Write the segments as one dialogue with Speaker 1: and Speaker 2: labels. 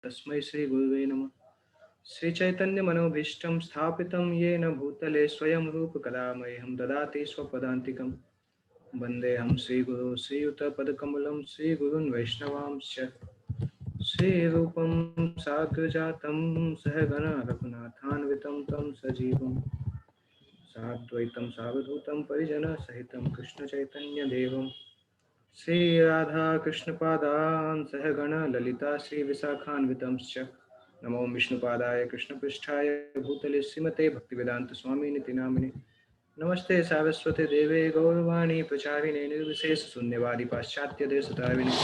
Speaker 1: तस्मै श्री गुरुवे नमः। श्री चैतन्य मनोभीष्टं स्थापितं येन भूतले स्वयं रूप कदा मह्यं ददाति स्वपदान्तिकं। वन्देऽहं श्रीगुरो श्रीयुतपदकमलं श्रीगुरून् वैष्णवांश्च। श्रीरूपं साग्रजातं सहगण रघुनाथान्वितं तं सजीवं साद्वैतं सावधूतं परिजनसहितं कृष्णचैतन्यदेवं श्री राधा कृष्णपादान् सहगण ललिता श्री विशाखान्वितंश्च। नमो विष्णुपादाय कृष्णपृष्ठाय भूतले श्रीमते भक्तिवेदांत स्वामिनिति नामिने। नमस्ते सारस्वते देवे गौरवाणी प्रचारिणे निर्विशेष शून्यवादी पाश्चात्य देशतारिणे।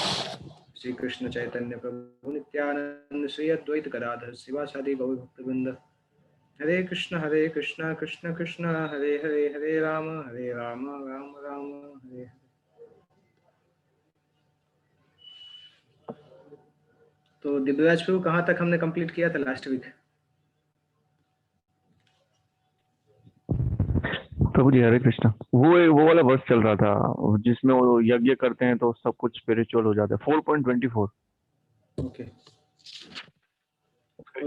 Speaker 1: श्री कृष्ण चैतन्य प्रभु नित्यानंद श्री अद्वैत गदाधर शिवासादि गौर भक्तवृंद। हरे कृष्ण कृष्ण कृष्ण हरे हरे, हरे राम राम राम हरे हरे। तो दिव्यराज प्रभु कहाँ तक हमने कंप्लीट किया था लास्ट वीक?
Speaker 2: प्रभु जी हरे कृष्णा। वो वाला वर्ष चल रहा था जिसमें वो यज्ञ करते हैं तो सब कुछ स्पिरिचुअल हो जाता है। 4.24।
Speaker 1: ओके,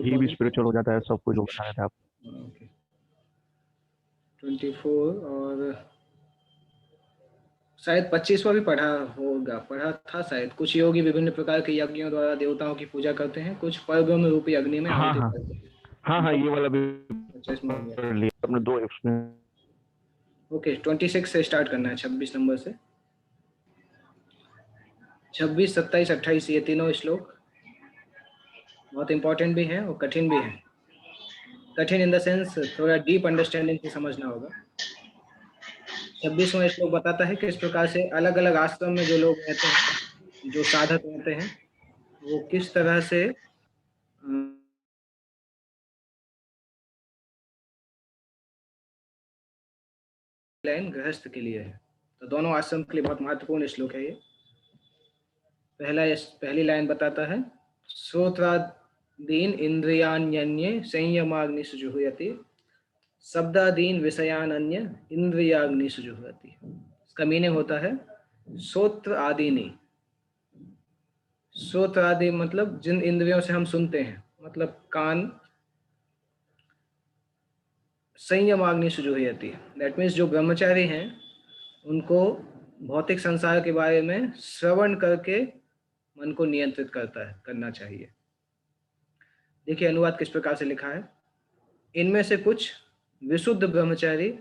Speaker 2: ये भी स्पिरिचुअल हो जाता है, सब कुछ हो बताया था आप।
Speaker 1: ओके 24 और शायद 25वां भी पढ़ा था शायद। कुछ योगी विभिन्न प्रकार के यज्ञों द्वारा देवताओं की पूजा करते हैं, कुछ परब्रह्म रूपी अग्नि में
Speaker 2: हाँ
Speaker 1: आहुति
Speaker 2: हाँ
Speaker 1: करते हैं।
Speaker 2: हाँ ये वाला भी
Speaker 1: 25वां हो गया।
Speaker 2: पढ़ लिया अपने 2 इसमें।
Speaker 1: ओके 26 से स्टार्ट करना है, 26 नंबर से। 26, 27, 28 ये तीनों श्लोक बहुत इंपॉर्टेंट भी हैं और कठिन भी हैं। कठिन इन द सेंस थोड़ा डीप अंडरस्टैंडिंग से समझना होगा। 26वां श्लोक बताता है किस प्रकार से अलग अलग आश्रम में जो लोग रहते हैं, जो साधक रहते हैं, वो किस तरह से लाइन गृहस्थ के लिए है। तो दोनों आश्रम के लिए बहुत महत्वपूर्ण श्लोक है ये। पहली लाइन बताता है श्रोत्रादीन इंद्रियाण्यन्ये संयमाग्निषु जुह्यति, शब्दादीन विषयानन्य इंद्रियाग्निषु जुह्यति। इसका मीनिंग होता है श्रोत्र आदिनी। श्रोत्र आदि मतलब जिन इंद्रियों से हम सुनते हैं, मतलब कान। संयमाग्निषु जुह्यति दैट मीन्स जो ब्रह्मचारी हैं उनको भौतिक संसार के बारे में श्रवण करके मन को नियंत्रित करना चाहिए। देखिए अनुवाद किस प्रकार से लिखा है। इनमें से कुछ विशुद्ध ब्रह्मचारी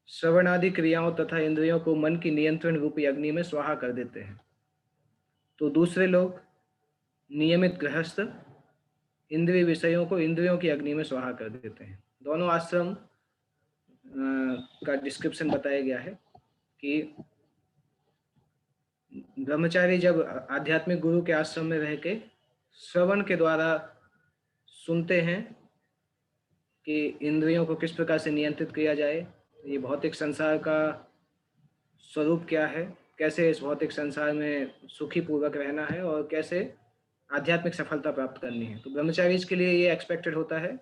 Speaker 1: श्रवणादि क्रियाओं तथा इंद्रियों को मन की नियंत्रण रूपी अग्नि में स्वाहा कर देते हैं, तो दूसरे लोग नियमित गृहस्थ इंद्रिय विषयों को इंद्रियों की अग्नि में स्वाहा कर देते हैं। दोनों आश्रम का डिस्क्रिप्शन बताया गया है कि ब्रह्मचारी जब आध्यात्मिक गुरु के आश्रम में रह के श्रवण के द्वारा सुनते हैं कि इंद्रियों को किस प्रकार से नियंत्रित किया जाए, ये भौतिक संसार का स्वरूप क्या है, कैसे इस भौतिक संसार में सुखी पूर्वक रहना है और कैसे आध्यात्मिक सफलता प्राप्त करनी है। तो ब्रह्मचारी के लिए ये एक्सपेक्टेड होता है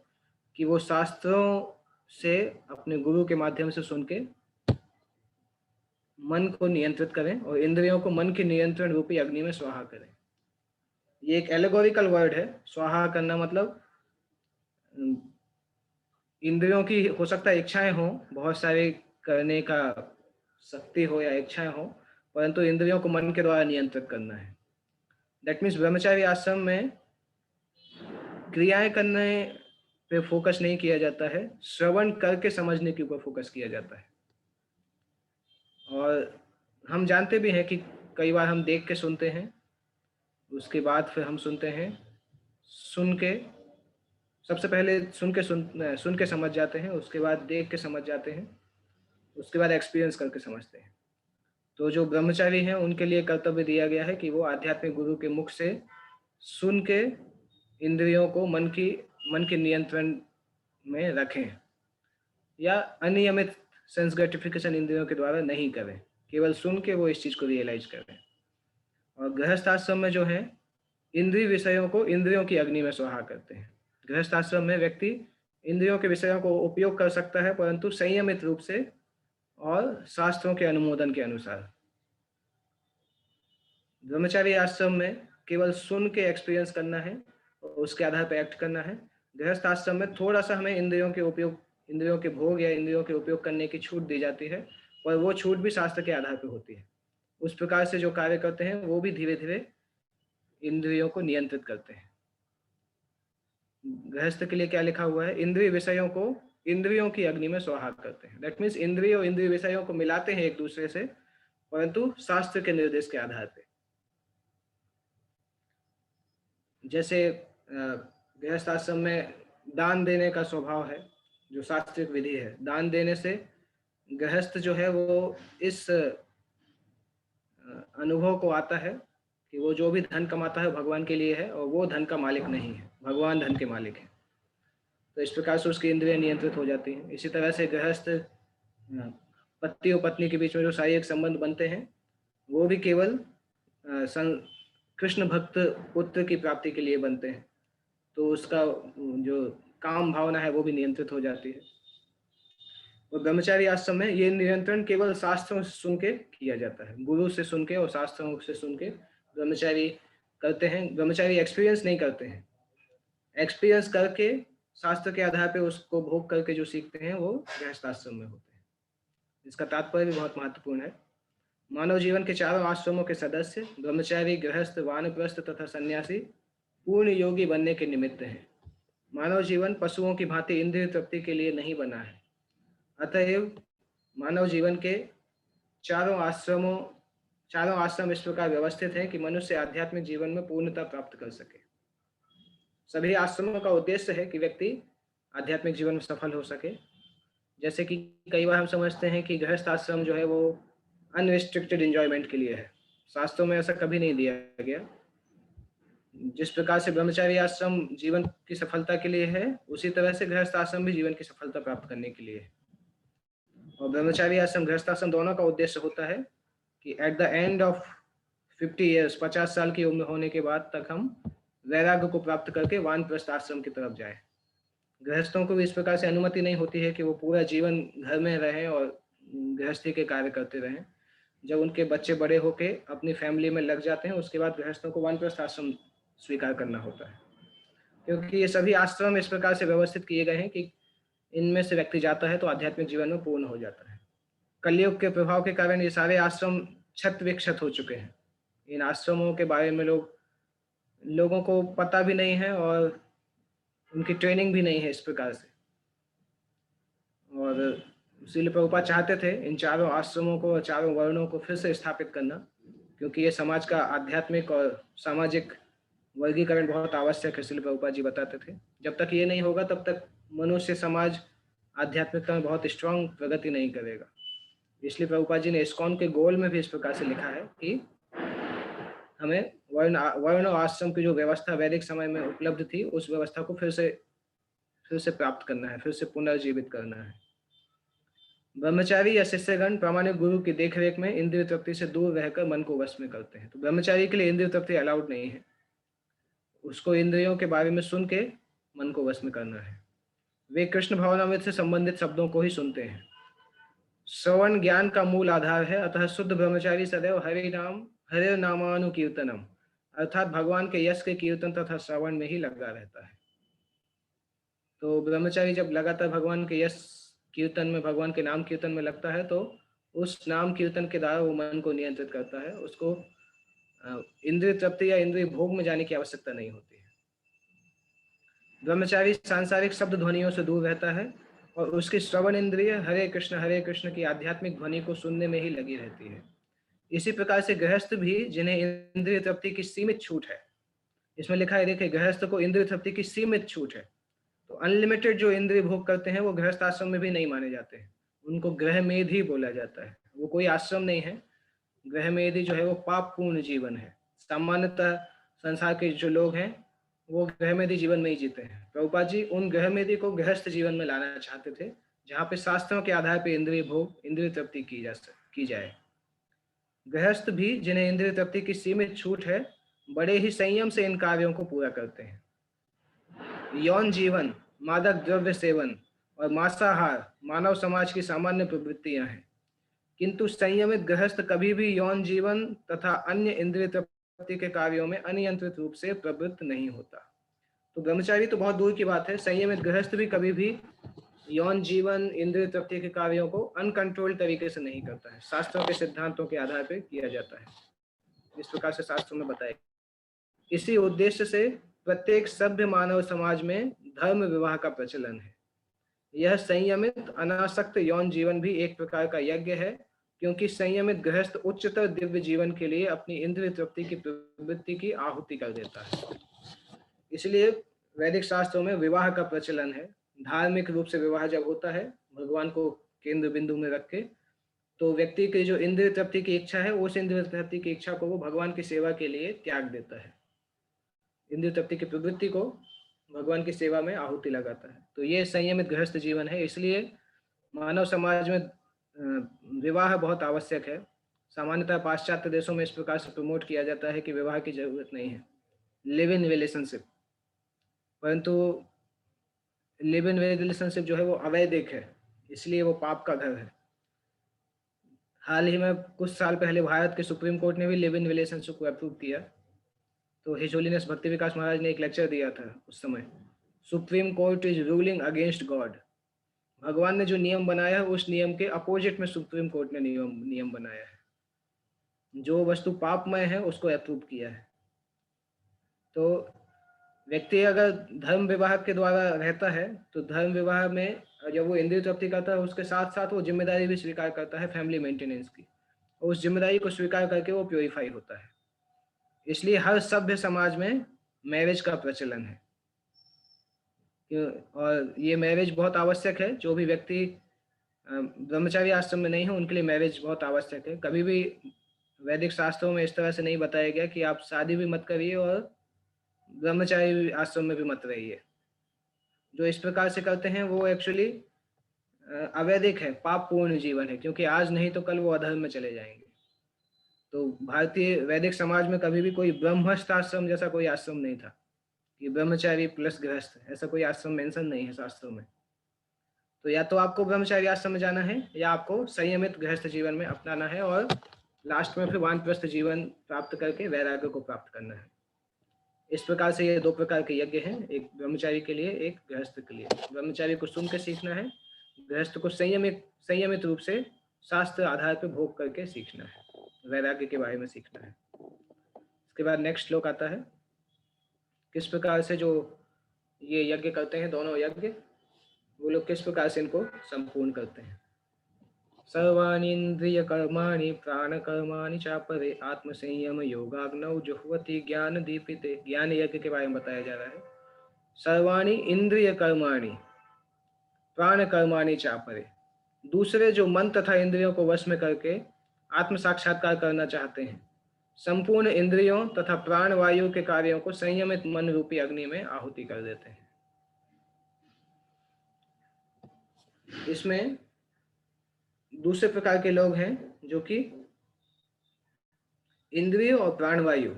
Speaker 1: कि वो शास्त्रों से अपने गुरु के माध्यम से सुन के मन को नियंत्रित करें और इंद्रियों को मन के नियंत्रण रूपी अग्नि में स्वाहा करें। ये एक एलेगोरिकल वर्ड है। स्वाहा करना मतलब इंद्रियों की हो सकता है इच्छाएं हो, बहुत सारे करने का शक्ति हो या इच्छाएं हो, परंतु इंद्रियों को मन के द्वारा नियंत्रित करना है। दैट मीन्स ब्रह्मचारी आश्रम में क्रियाएं करने पे फोकस नहीं किया जाता है, श्रवण करके समझने के ऊपर फोकस किया जाता है। और हम जानते भी हैं कि कई बार हम देख के सुनते हैं, उसके बाद फिर हम सुनते हैं, सुन के सबसे पहले सुन के समझ जाते हैं, उसके बाद देख के समझ जाते हैं, उसके बाद एक्सपीरियंस करके समझते हैं। तो जो ब्रह्मचारी हैं उनके लिए कर्तव्य दिया गया है कि वो आध्यात्मिक गुरु के मुख से सुन के इंद्रियों को मन के नियंत्रण में रखें या अनियमित सेंस ग्रेटिफिकेशन इंद्रियों के द्वारा नहीं करें, केवल सुन के वो इस चीज़ को रियलाइज करें। और गृहस्थ आश्रम में जो है इंद्रिय विषयों को इंद्रियों की अग्नि में स्वाहा करते हैं। गृहस्थ आश्रम में व्यक्ति इंद्रियों के विषयों को उपयोग कर सकता है, परंतु संयमित रूप से और शास्त्रों के अनुमोदन के अनुसार। ब्रह्मचारी आश्रम में केवल सुन के एक्सपीरियंस करना है, और उसके आधार पर एक्ट करना है। गृहस्थ आश्रम में थोड़ा सा हमें इंद्रियों के भोग या इंद्रियों के उपयोग करने की छूट दी जाती है, और वो छूट भी शास्त्र के आधार पर होती है। उस प्रकार से जो कार्य करते हैं वो भी धीरे धीरे इंद्रियों को नियंत्रित करते हैं। गृहस्थ के लिए क्या लिखा हुआ है? इंद्रिय विषयों को इंद्रियों की अग्नि में स्वाहा करते हैं। दैट मीन्स इंद्रिय और इंद्रिय विषयों को मिलाते हैं एक दूसरे से, परंतु शास्त्र के निर्देश के आधार पे। जैसे गृहस्थ आश्रम में दान देने का स्वभाव है, जो शास्त्रिक विधि है। दान देने से गृहस्थ जो है वो इस अनुभव को आता है कि वो जो भी धन कमाता है भगवान के लिए है, और वो धन का मालिक नहीं है, भगवान धन के मालिक है। तो इस प्रकार से उसकी इंद्रियां नियंत्रित हो जाती हैं। इसी तरह से गृहस्थ पति और पत्नी के बीच में जो शारीरिक संबंध बनते हैं वो भी केवल कृष्ण भक्त पुत्र की प्राप्ति के लिए बनते हैं। तो उसका जो काम भावना है वो भी नियंत्रित हो जाती है। और ब्रह्मचारी आश्रम में ये नियंत्रण केवल शास्त्रों से सुन के किया जाता है, गुरु से सुन के और शास्त्रों से सुन के ब्रह्मचारी करते हैं। ब्रह्मचारी एक्सपीरियंस नहीं करते हैं, एक्सपीरियंस करके शास्त्र के आधार पे उसको भोग करके जो सीखते हैं वो गृहस्थ आश्रम में होते हैं। इसका तात्पर्य भी बहुत महत्वपूर्ण है। मानव जीवन के चारों आश्रमों के सदस्य ब्रह्मचारी, गृहस्थ, वानप्रस्थ तथा सन्यासी पूर्ण योगी बनने के निमित्त हैं। मानव जीवन पशुओं की भांति इंद्रिय तृप्ति के लिए नहीं बना है। अतएव मानव जीवन के चारों आश्रम इस प्रकार व्यवस्थित हैं कि मनुष्य आध्यात्मिक जीवन में पूर्णता प्राप्त कर सके। सभी आश्रमों का उद्देश्य है कि व्यक्ति आध्यात्मिक जीवन में सफल हो सके। जैसे कि कई बार हम समझते हैं कि गृहस्थ आश्रम जो है वो अनरिस्ट्रिक्टेड एंजॉयमेंट के लिए है। शास्त्रों में ऐसा कभी नहीं दिया गया। जिस प्रकार से ब्रह्मचारी आश्रम जीवन की सफलता के लिए है, उसी तरह से गृहस्थ आश्रम भी जीवन की सफलता प्राप्त करने के लिए है। और ब्रह्मचारी आश्रम, गृहस्थ आश्रम दोनों का उद्देश्य होता है कि at the end of 50 years, 50 साल की उम्र होने के बाद तक हम वैराग्य को प्राप्त करके वानप्रस्थ आश्रम की तरफ जाए। गृहस्थों को भी इस प्रकार से अनुमति नहीं होती है कि वो पूरा जीवन घर में रहें और गृहस्थी के कार्य करते रहें। जब उनके बच्चे बड़े होके अपनी फैमिली में लग जाते हैं, उसके बाद गृहस्थों को वानप्रस्थ आश्रम स्वीकार करना होता है, क्योंकि ये सभी आश्रम इस प्रकार से व्यवस्थित किए गए हैं कि इनमें से व्यक्ति जाता है तो आध्यात्मिक जीवन में पूर्ण हो जाता है। कलयुग के प्रभाव के कारण ये सारे आश्रम छत विक्षत हो चुके हैं। इन आश्रमों के बारे में लोगों को पता भी नहीं है और उनकी ट्रेनिंग भी नहीं है इस प्रकार से। और श्रील प्रभुपाद चाहते थे इन चारों आश्रमों को और चारों वर्णों को फिर से स्थापित करना, क्योंकि ये समाज का आध्यात्मिक और सामाजिक वर्गीकरण बहुत आवश्यक है। श्रील प्रभुपाद जी बताते थे जब तक ये नहीं होगा तब तक मनुष्य समाज आध्यात्मिकता में बहुत स्ट्रांग प्रगति नहीं करेगा। इसलिए प्रभुपाद जी ने इस्कॉन के गोल में भी इस प्रकार से लिखा है कि हमें वर्ण और आश्रम की जो व्यवस्था वैदिक समय में उपलब्ध थी, उस व्यवस्था को फिर से प्राप्त करना है, फिर से पुनर्जीवित करना है। ब्रह्मचारी या शिष्यगण प्रामाणिक गुरु की देखरेख में इंद्रिय तृप्ति से दूर रहकर मन को वश में करते हैं। तो ब्रह्मचारी के लिए इंद्रिय तृप्ति अलाउड नहीं है, उसको इंद्रियों के बारे में सुन के मन को वश में करना है। वे कृष्ण भावनामृत से संबंधित शब्दों को ही सुनते हैं। श्रवण ज्ञान का मूल आधार है, अतः शुद्ध ब्रह्मचारी सदैव हरे नामानुकीर्तनम अर्थात भगवान के यश के कीर्तन तथा श्रवण में ही लगा रहता है। तो ब्रह्मचारी जब लगातार भगवान के यश कीर्तन में, भगवान के नाम कीर्तन में लगता है, तो उस नाम कीर्तन के द्वारा वो मन को नियंत्रित करता है। उसको इंद्रिय तृप्ति या इंद्रिय भोग में जाने की आवश्यकता नहीं होती है। ब्रह्मचारी सांसारिक शब्द ध्वनियों से दूर रहता है और उसकी श्रवण इंद्रिय हरे कृष्ण की आध्यात्मिक ध्वनि को सुनने में ही लगी रहती है। इसी प्रकार से गृहस्थ भी, जिन्हें इंद्रिय तृप्ति की सीमित छूट है, इसमें लिखा है देखिए, गृहस्थ को इंद्रिय तृप्ति की सीमित छूट है। तो अनलिमिटेड जो इंद्रिय भोग करते हैं वो गृहस्थ आश्रम में भी नहीं माने जाते हैं, उनको गृह मेधी बोला जाता है। वो कोई आश्रम नहीं है। गृह मेधी जो है वो पाप पूर्ण जीवन है। सामान्यतः संसार के जो लोग हैं वो गृहमेधी जीवन में ही जीते हैं। प्रभुपाद जी उन गृहमेधी को गृहस्थ जीवन में लाना चाहते थे, जहाँ पे शास्त्रों के आधार पर इंद्रिय भोग, इंद्रिय तृप्ति की जाए। गृहस्थ भी, जिन्हें इंद्रिय तृप्ति की सीमित छूट है, बड़े ही संयम से इन कार्यों को पूरा करते हैं। यौन जीवन, मादक द्रव्य सेवन और मांसाहार मानव समाज की सामान्य प्रवृत्तियां हैं, किंतु संयमित गृहस्थ कभी भी यौन जीवन तथा अन्य इंद्रिय तृप्ति के कार्यों में अनियंत्रित रूप से प्रवृत्त नहीं होता। तो ब्रह्मचारी तो बहुत दूर की बात है, संयमित गृहस्थ भी कभी भी यौन जीवन, इंद्रिय तृप्ति के कार्यों को अनकंट्रोल तरीके से नहीं करता है, शास्त्रों के सिद्धांतों के आधार पर किया जाता है, इस प्रकार से शास्त्रों में बताया। इसी उद्देश्य से प्रत्येक सभ्य मानव समाज में धर्म विवाह का प्रचलन है। यह संयमित अनासक्त यौन जीवन भी एक प्रकार का यज्ञ है, क्योंकि संयमित गृहस्थ उच्चतर दिव्य जीवन के लिए अपनी इंद्रिय तृप्ति की प्रवृत्ति की आहुति कर देता है। इसलिए वैदिक शास्त्रों में विवाह का प्रचलन है। धार्मिक रूप से विवाह जब होता है भगवान को केंद्र बिंदु में रख के, तो व्यक्ति की जो इंद्रिय तृप्ति की इच्छा है, उस इंद्रिय तृप्ति की इच्छा को वो भगवान की सेवा के लिए त्याग देता है, इंद्रिय तृप्ति की प्रवृत्ति को भगवान की सेवा में आहुति लगाता है। तो ये संयमित गृहस्थ जीवन है। इसलिए मानव समाज में विवाह बहुत आवश्यक है। सामान्यतः पाश्चात्य देशों में इस प्रकार से प्रमोट किया जाता है कि विवाह की जरूरत नहीं है, लिव इन रिलेशनशिप। परंतु लिव इन रिलेशनशिप जो है वो अवैधिक है, इसलिए वो पाप का घर है। हाल ही में कुछ साल पहले भारत के सुप्रीम कोर्ट ने भी लिव इन रिलेशनशिप को अप्रूव किया। तो हिज होलीनेस भक्ति विकास महाराज ने एक लेक्चर दिया था उस समय, supreme court is ruling against God. भगवान ने जो नियम बनाया है उस नियम के अपोजिट में सुप्रीम कोर्ट ने नियम बनाया है, जो वस्तु पापमय है उसको अप्रूव किया है। तो व्यक्ति अगर धर्म विवाह के द्वारा रहता है तो धर्म विवाह में जब वो इंद्रिय तृप्ति करता है उसके साथ साथ वो जिम्मेदारी भी स्वीकार करता है फैमिली मेंटेनेंस की, और उस जिम्मेदारी को स्वीकार करके वो प्योरीफाई होता है। इसलिए हर सभ्य समाज में मैरिज का प्रचलन है, और ये मैरिज बहुत आवश्यक है। जो भी व्यक्ति ब्रह्मचारी आश्रम में नहीं है उनके लिए मैरिज बहुत आवश्यक है। कभी भी वैदिक शास्त्रों में इस तरह से नहीं बताया गया कि आप शादी भी मत करिए और ब्रह्मचारी आश्रम में भी मत रहिए। जो इस प्रकार से करते हैं वो एक्चुअली अवैधिक है, पाप पूर्ण जीवन है, क्योंकि आज नहीं तो कल वो अधर्म में चले जाएंगे। तो भारतीय वैदिक समाज में कभी भी कोई ब्रह्मस्थ आश्रम जैसा कोई आश्रम नहीं था कि ब्रह्मचारी प्लस गृहस्थ, ऐसा कोई आश्रम मेंशन नहीं है शास्त्रों में। तो या तो आपको ब्रह्मचारी आश्रम में जाना है या आपको संयमित गृहस्थ जीवन में अपनाना है, और लास्ट में फिर वानप्रस्थ जीवन प्राप्त करके वैराग्य को प्राप्त करना है। इस प्रकार से ये दो प्रकार के यज्ञ हैं, एक ब्रह्मचारी के लिए, एक गृहस्थ के लिए। ब्रह्मचारी को सुन के सीखना है, गृहस्थ को संयमित रूप से शास्त्र आधार पर भोग करके सीखना है, वैराग्य के बारे में सीखना है। इसके बाद नेक्स्ट श्लोक आता है, किस प्रकार से जो ये यज्ञ करते हैं, दोनों यज्ञ, वो लोग किस प्रकार से इनको संपूर्ण करते हैं। सर्वाणि इंद्रिय कर्माणि प्राण कर्माणि चापरे आत्म संयम योगाग्नौ जुह्वति ज्ञान दीपिते। ज्ञान यज्ञ के बारे में बताया जा रहा है। सर्वाणि इंद्रिय कर्माणि प्राण कर्माणि चापरे, दूसरे जो मन तथा इंद्रियों को वश में करके आत्म साक्षात्कार करना चाहते हैं, संपूर्ण इंद्रियों तथा प्राण वायु के कार्यों को संयमित मन रूपी अग्नि में आहुति कर देते हैं। इसमें दूसरे प्रकार के लोग हैं जो कि इंद्रिय और प्राण वायु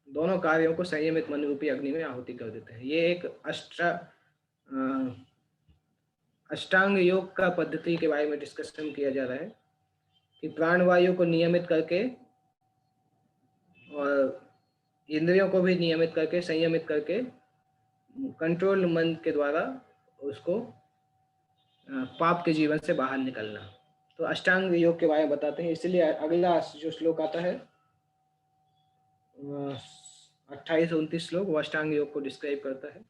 Speaker 1: दोनों कार्यों को संयमित मन रूपी अग्नि में आहुति कर देते हैं। ये एक अष्टांग योग का पद्धति के बारे में डिस्कशन किया जा रहा है कि प्राण वायु को नियमित करके और इंद्रियों को भी नियमित करके, संयमित करके, कंट्रोल मन के द्वारा उसको पाप के जीवन से बाहर निकलना। तो अष्टांग योग के बारे में बताते हैं। इसलिए अगला जो श्लोक आता है 28-29 श्लोक, वो अष्टांग योग को डिस्क्राइब करता है।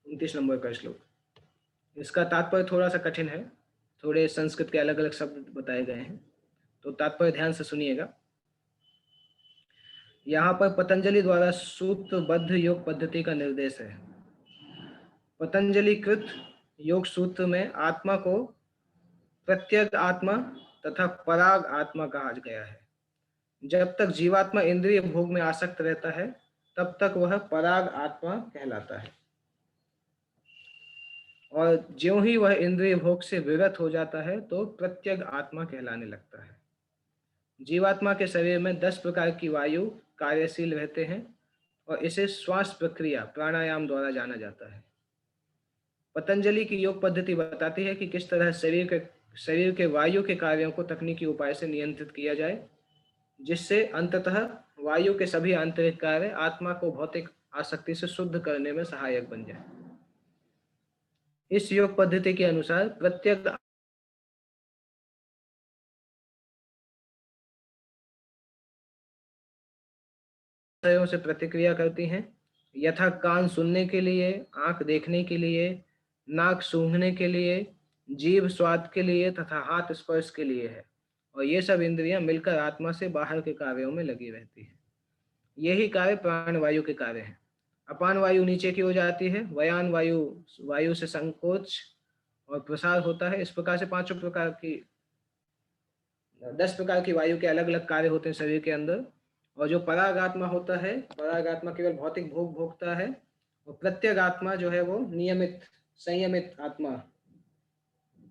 Speaker 1: 29 नंबर का श्लोक, इसका तात्पर्य थोड़ा सा कठिन है, थोड़े संस्कृत के अलग अलग शब्द बताए गए हैं, तो तात्पर्य ध्यान से सुनिएगा। यहाँ पर पतंजलि द्वारा सूत्रबद्ध योग पद्धति का निर्देश है। पतंजलि कृत योग सूत्र में आत्मा को प्रत्यग आत्मा तथा पराग आत्मा कहा गया है। जब तक जीवात्मा इंद्रिय भोग में आसक्त रहता है तब तक वह पराग आत्मा कहलाता है, और ज्यों ही वह इंद्रिय भोग से विरत हो जाता है तो प्रत्यग आत्मा कहलाने लगता है। जीवात्मा के शरीर में 10 प्रकार की वायु कार्यशील रहते हैं और इसे श्वास प्रक्रिया प्राणायाम द्वारा जाना जाता है। पतंजलि की योग पद्धति बताती है कि किस तरह शरीर के वायु के कार्यों को तकनीकी उपाय से नियंत्रित किया जाए, जिससे अंततः वायु के सभी आंतरिक कार्य आत्मा को भौतिक आसक्ति से शुद्ध करने में सहायक बन जाए। इस योग पद्धति के अनुसार प्रत्येक विषयों से प्रतिक्रिया करती हैं, यथा कान सुनने के लिए, आंख देखने के लिए, नाक सूंघने के लिए, जीभ स्वाद के लिए तथा हाथ स्पर्श के लिए है। और ये सब इंद्रियां मिलकर आत्मा से बाहर के कार्यों में लगी रहती है। यही कार्य प्राण वायु के कार्य हैं। अपान वायु नीचे की ओर जाती है, व्यान वायु वायु से संकोच और प्रसार होता है। इस प्रकार से 10 प्रकार की वायु के अलग अलग कार्य होते हैं शरीर के अंदर। और जो परागात्मा होता है, परागात्मा केवल भौतिक भोग भोगता है, और प्रत्येक आत्मा जो है वो नियमित संयमित आत्मा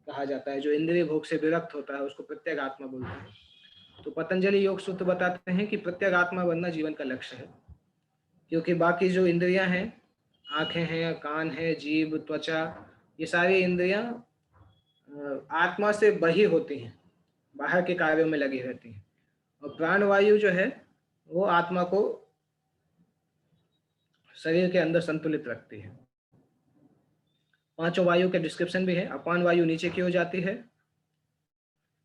Speaker 1: कहा जाता है। जो इंद्रिय भोग से विरक्त होता है उसको प्रत्येक आत्मा बोलते हैं। तो पतंजलि योग सूत्र बताते हैं कि प्रत्येक आत्मा बनना जीवन का लक्ष्य है, क्योंकि बाकी जो इंद्रियां हैं, आंखें हैं, कान है, जीभ, त्वचा, ये सारी इंद्रियां आत्मा से बही होती हैं, बाहर के कार्यों में लगी रहती हैं। और प्राणवायु जो है वो आत्मा को शरीर के अंदर संतुलित रखती है। 5 वायु के डिस्क्रिप्शन भी है। अपान वायु नीचे की ओर जाती है,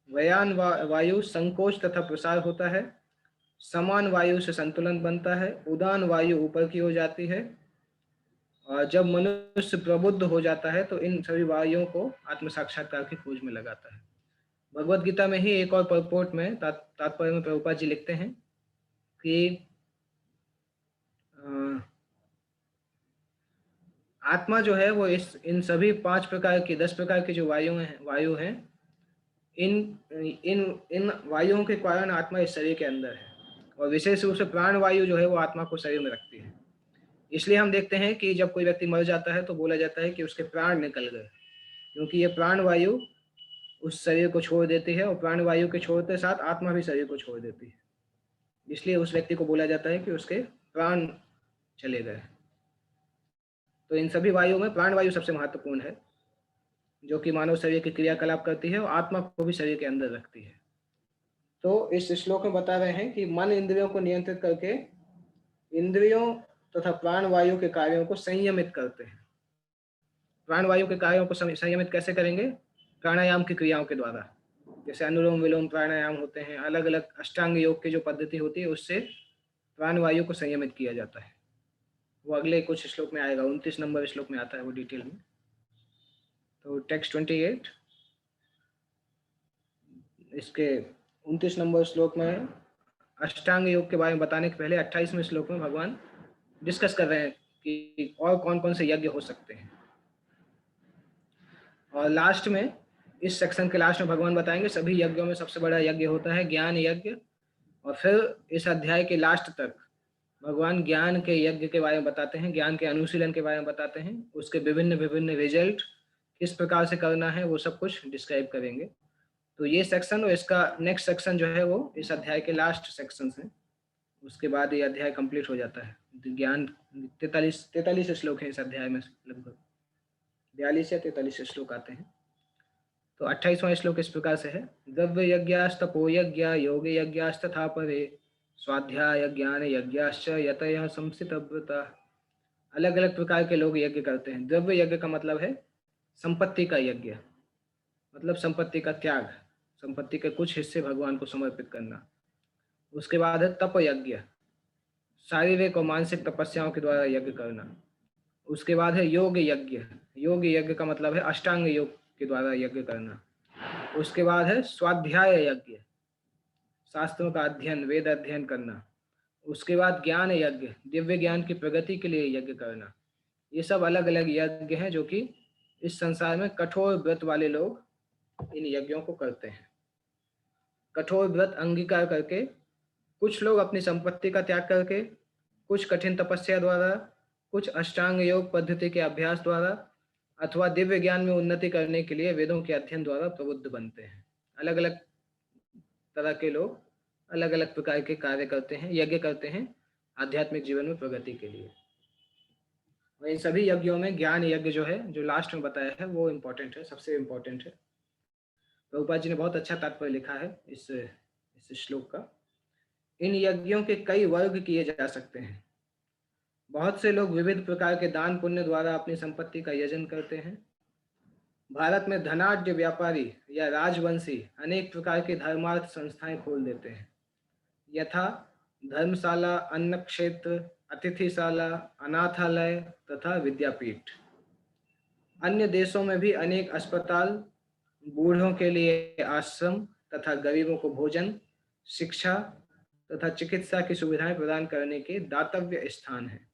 Speaker 1: व्यान वायु संकोच तथा प्रसार होता है, समान वायु से संतुलन बनता है, उदान वायु ऊपर की ओर जाती है। और जब मनुष्य प्रबुद्ध हो जाता है तो इन सभी वायुओं को आत्म साक्षात्कार की खोज में लगाता है। भगवत गीता में ही एक और परपोर्ट में तात्पर्य में प्रभुपाद जी लिखते हैं कि आत्मा जो है वो इन सभी 5 प्रकार की 10 प्रकार की जो वायु हैं, इन इन इन वायुओं के कारण आत्मा इस शरीर के अंदर है। और विशेष रूप से प्राण वायु जो है वो आत्मा को शरीर में रखती है। इसलिए हम देखते हैं कि जब कोई व्यक्ति मर जाता है तो बोला जाता है कि उसके प्राण निकल गए, क्योंकि ये प्राण वायु उस शरीर को छोड़ देती है, और प्राण वायु के छोड़ते साथ आत्मा भी शरीर को छोड़ देती है। इसलिए उस व्यक्ति को बोला जाता है कि उसके प्राण चले गए। तो इन सभी वायु में प्राण वायु सबसे महत्वपूर्ण है, जो कि मानव शरीर की क्रियाकलाप करती है और आत्मा को भी शरीर के अंदर रखती है। तो इस श्लोक में बता रहे हैं कि मन इंद्रियों को नियंत्रित करके इंद्रियों तथा प्राण वायु के कार्यों को संयमित करते हैं। प्राण वायु के कार्यों को संयमित कैसे करेंगे? प्राणायाम की क्रियाओं के द्वारा। जैसे अनुलोम विलोम प्राणायाम होते हैं, अलग अलग अष्टांग योग की जो पद्धति होती है उससे प्राण वायु को संयमित किया जाता है। वो अगले कुछ श्लोक में आएगा, 29 नंबर श्लोक में आता है वो डिटेल में। तो टेक्स्ट 28 इसके 29 नंबर श्लोक में अष्टांग योग के बारे में बताने के पहले 28वें श्लोक में भगवान डिस्कस कर रहे हैं कि और कौन कौन से यज्ञ हो सकते हैं। और लास्ट में, इस सेक्शन के लास्ट में भगवान बताएंगे सभी यज्ञों में सबसे बड़ा यज्ञ होता है ज्ञान यज्ञ। और फिर इस अध्याय के लास्ट तक भगवान ज्ञान के यज्ञ के बारे में बताते हैं, ज्ञान के अनुशीलन के बारे में बताते हैं, उसके विभिन्न विभिन्न रिजल्ट किस प्रकार से करना है वो सब कुछ डिस्क्राइब करेंगे। तो ये सेक्शन और इसका नेक्स्ट सेक्शन जो है वो इस अध्याय के लास्ट सेक्शन है। उसके बाद ये अध्याय कंप्लीट हो जाता है। ज्ञान 43 श्लोक है इस अध्याय में, लगभग 42 या 43 श्लोक आते हैं। तो 28वां श्लोक इस प्रकार से है, द्रव्य यज्ञास्तपो यज्ञ योग यज्ञास्तथा परे स्वाध्याय ज्ञान यज्ञाश्च यतयः संस्थितव्रता। अलग अलग प्रकार के लोग यज्ञ करते हैं। द्रव्य यज्ञ का मतलब है संपत्ति का यज्ञ, मतलब संपत्ति का त्याग, संपत्ति के कुछ हिस्से भगवान को समर्पित करना। उसके बाद है तप यज्ञ, शारीरिक और मानसिक तपस्याओं के द्वारा यज्ञ करना। उसके बाद है योग यज्ञ, योग यज्ञ का मतलब है अष्टांग योग के द्वारा यज्ञ करना। उसके बाद है स्वाध्याय यज्ञ, शास्त्रों का अध्ययन, वेद अध्ययन करना। उसके बाद ज्ञान यज्ञ, दिव्य ज्ञान की प्रगति के लिए यज्ञ करना। ये सब अलग अलग यज्ञ हैं जो कि इस संसार में कठोर व्रत वाले लोग इन यज्ञों को करते हैं। कठोर व्रत अंगीकार करके कुछ लोग अपनी संपत्ति का त्याग करके, कुछ कठिन तपस्या द्वारा, कुछ अष्टांग योग पद्धति के अभ्यास द्वारा, अथवा दिव्य ज्ञान में उन्नति करने के लिए वेदों के अध्ययन द्वारा प्रबुद्ध बनते हैं। अलग अलग तरह के लोग अलग अलग प्रकार के कार्य करते हैं, यज्ञ करते हैं आध्यात्मिक जीवन में प्रगति के लिए। और इन सभी यज्ञों में ज्ञान यज्ञ जो है, जो लास्ट में बताया है, वो इम्पोर्टेंट है, सबसे इम्पोर्टेंट है। प्रभुपाद जी ने बहुत अच्छा तात्पर्य लिखा है इस श्लोक का। इन यज्ञों के कई वर्ग किए जा सकते हैं। बहुत से लोग विविध प्रकार के दान पुण्य द्वारा अपनी संपत्ति का यजन करते हैं। भारत में धनाढ्य व्यापारी या राजवंशी अनेक प्रकार की धर्मार्थ संस्थाएं खोल देते हैं, यथा धर्मशाला, अन्न क्षेत्र, अतिथिशाला, अनाथालय तथा विद्यापीठ। अन्य देशों में भी अनेक अस्पताल, बूढ़ों के लिए आश्रम तथा गरीबों को भोजन, शिक्षा तथा चिकित्सा की सुविधाएं प्रदान करने के दातव्य स्थान हैं।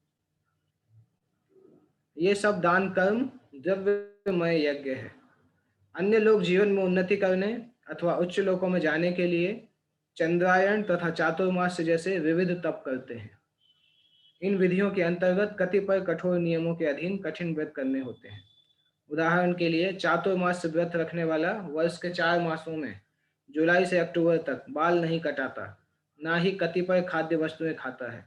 Speaker 1: ये सब दान कर्म द्रव्यमय यज्ञ है। अन्य लोग जीवन में उन्नति करने अथवा उच्च लोकों में जाने के लिए चंद्रायण तथा चातुर्मास जैसे विविध तप करते हैं। इन विधियों के अंतर्गत कतिपय कठोर नियमों के अधीन कठिन व्रत करने होते हैं। उदाहरण के लिए चातुर्मास व्रत रखने वाला वर्ष के 4 मासों में जुलाई से अक्टूबर तक बाल नहीं कटाता, ना ही कतिपय खाद्य वस्तुएं खाता है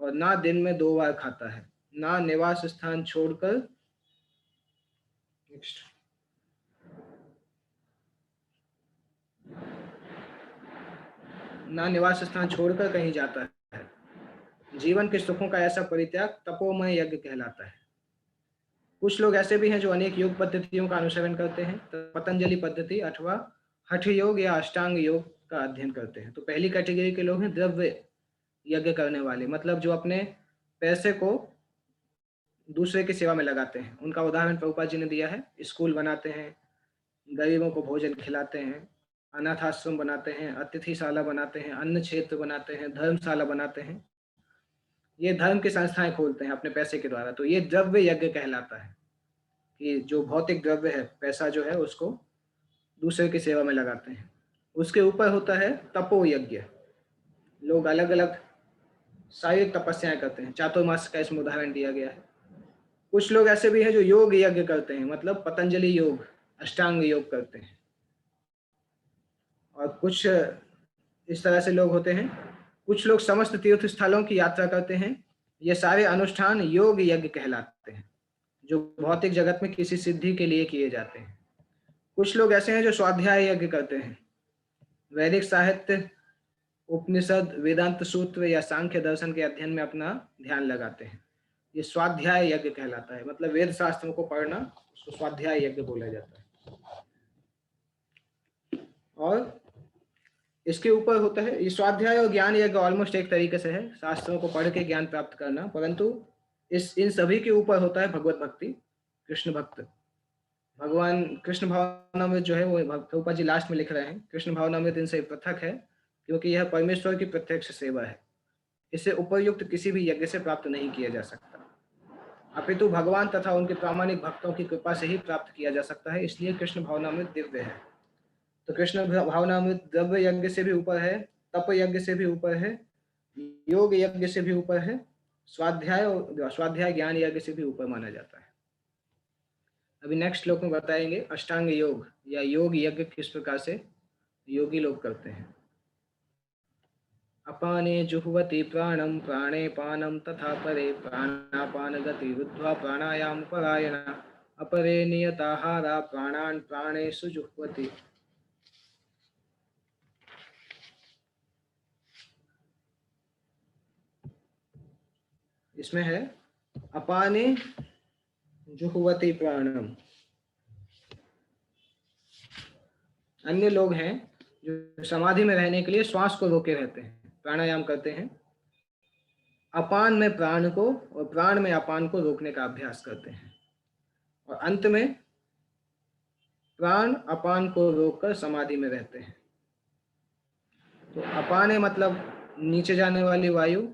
Speaker 1: और ना दिन में 2 बार खाता है, ना निवास स्थान छोड़कर कहीं जाता है। जीवन के सुखों का ऐसा परित्याग तपोमय यज्ञ कहलाता है। कुछ लोग ऐसे भी हैं जो अनेक योग पद्धतियों का अनुसरण करते हैं, तो पतंजलि पद्धति अथवा हठ योग या अष्टांग योग का अध्ययन करते हैं। तो पहली कैटेगरी के लोग हैं द्रव्य यज्ञ करने वाले, मतलब जो अपने पैसे को दूसरे की सेवा में लगाते हैं। उनका उदाहरण प्रभुपाद जी ने दिया है। स्कूल बनाते हैं, गरीबों को भोजन खिलाते हैं, अनाथ आश्रम बनाते हैं, अतिथिशाला बनाते हैं, अन्न क्षेत्र बनाते हैं, धर्मशाला बनाते हैं। ये धर्म की संस्थाएं खोलते हैं अपने पैसे के द्वारा। तो ये द्रव्य यज्ञ कहलाता है कि जो भौतिक द्रव्य है, पैसा जो है, उसको दूसरे की सेवा में लगाते हैं। उसके ऊपर होता है तपो यज्ञ। लोग अलग अलग शारीरिक तपस्याएं करते हैं। चातुर्मास का इसमें उदाहरण दिया गया है। कुछ लोग ऐसे भी हैं जो योग यज्ञ करते हैं, मतलब पतंजलि योग, अष्टांग योग करते हैं। और कुछ इस तरह से लोग होते हैं। कुछ लोग समस्त तीर्थ स्थलों की यात्रा करते हैं। ये सारे अनुष्ठान योग यज्ञ कहलाते हैं, जो भौतिक जगत में किसी सिद्धि के लिए किए जाते हैं। कुछ लोग ऐसे हैं जो स्वाध्याय यज्ञ करते हैं। वैदिक साहित्य, उपनिषद, वेदांत सूत्र या सांख्य दर्शन के अध्ययन में अपना ध्यान लगाते हैं। ये स्वाध्याय यज्ञ कहलाता है, मतलब वेद शास्त्रों को पढ़ना, उसको स्वाध्याय यज्ञ बोला जाता है। और इसके ऊपर होता है ये स्वाध्याय और ज्ञान यज्ञ ऑलमोस्ट एक तरीके से है, शास्त्रों को पढ़ के ज्ञान प्राप्त करना, परंतु इन सभी के ऊपर होता है भगवत भक्ति, कृष्ण भक्त। भगवान कृष्ण भावनामृत जो है वो प्रभुपाद जी लास्ट में लिख रहे हैं, कृष्ण भावनामृत इनसे पृथक है क्योंकि यह परमेश्वर की प्रत्यक्ष सेवा है। इसे उपयुक्त किसी भी यज्ञ से प्राप्त नहीं किया जा सकता, अपितु भगवान तथा उनके प्रामाणिक भक्तों की कृपा से ही प्राप्त किया जा सकता है। इसलिए कृष्ण भावनामृत दिव्य है। तो कृष्ण भावनामृत द्रव्य यज्ञ से भी ऊपर है, तप यज्ञ से भी ऊपर है, योग यज्ञ से भी ऊपर है, स्वाध्याय ज्ञान यज्ञ से भी ऊपर माना जाता है। अभी नेक्स्ट श्लोक में बताएंगे अष्टांग योग या योग यज्ञ किस प्रकार से योगी लोग करते हैं। अपाने जुह्वति प्राणम प्राणे पानम तथा परे प्राणापान गति रुद्ध्वा प्राणायाम परायणा अपरे नियताहारा प्राणान प्राणेषु जुह्वति। इसमें है अपाने जुह्वति प्राणम। अन्य लोग हैं जो समाधि में रहने के लिए श्वास को रोके रहते हैं, प्राणायाम करते हैं। अपान में प्राण को और प्राण में अपान को रोकने का अभ्यास करते हैं, और अंत में प्राण अपान को रोककर समाधि में रहते हैं। तो अपाने मतलब नीचे जाने वाली वायु,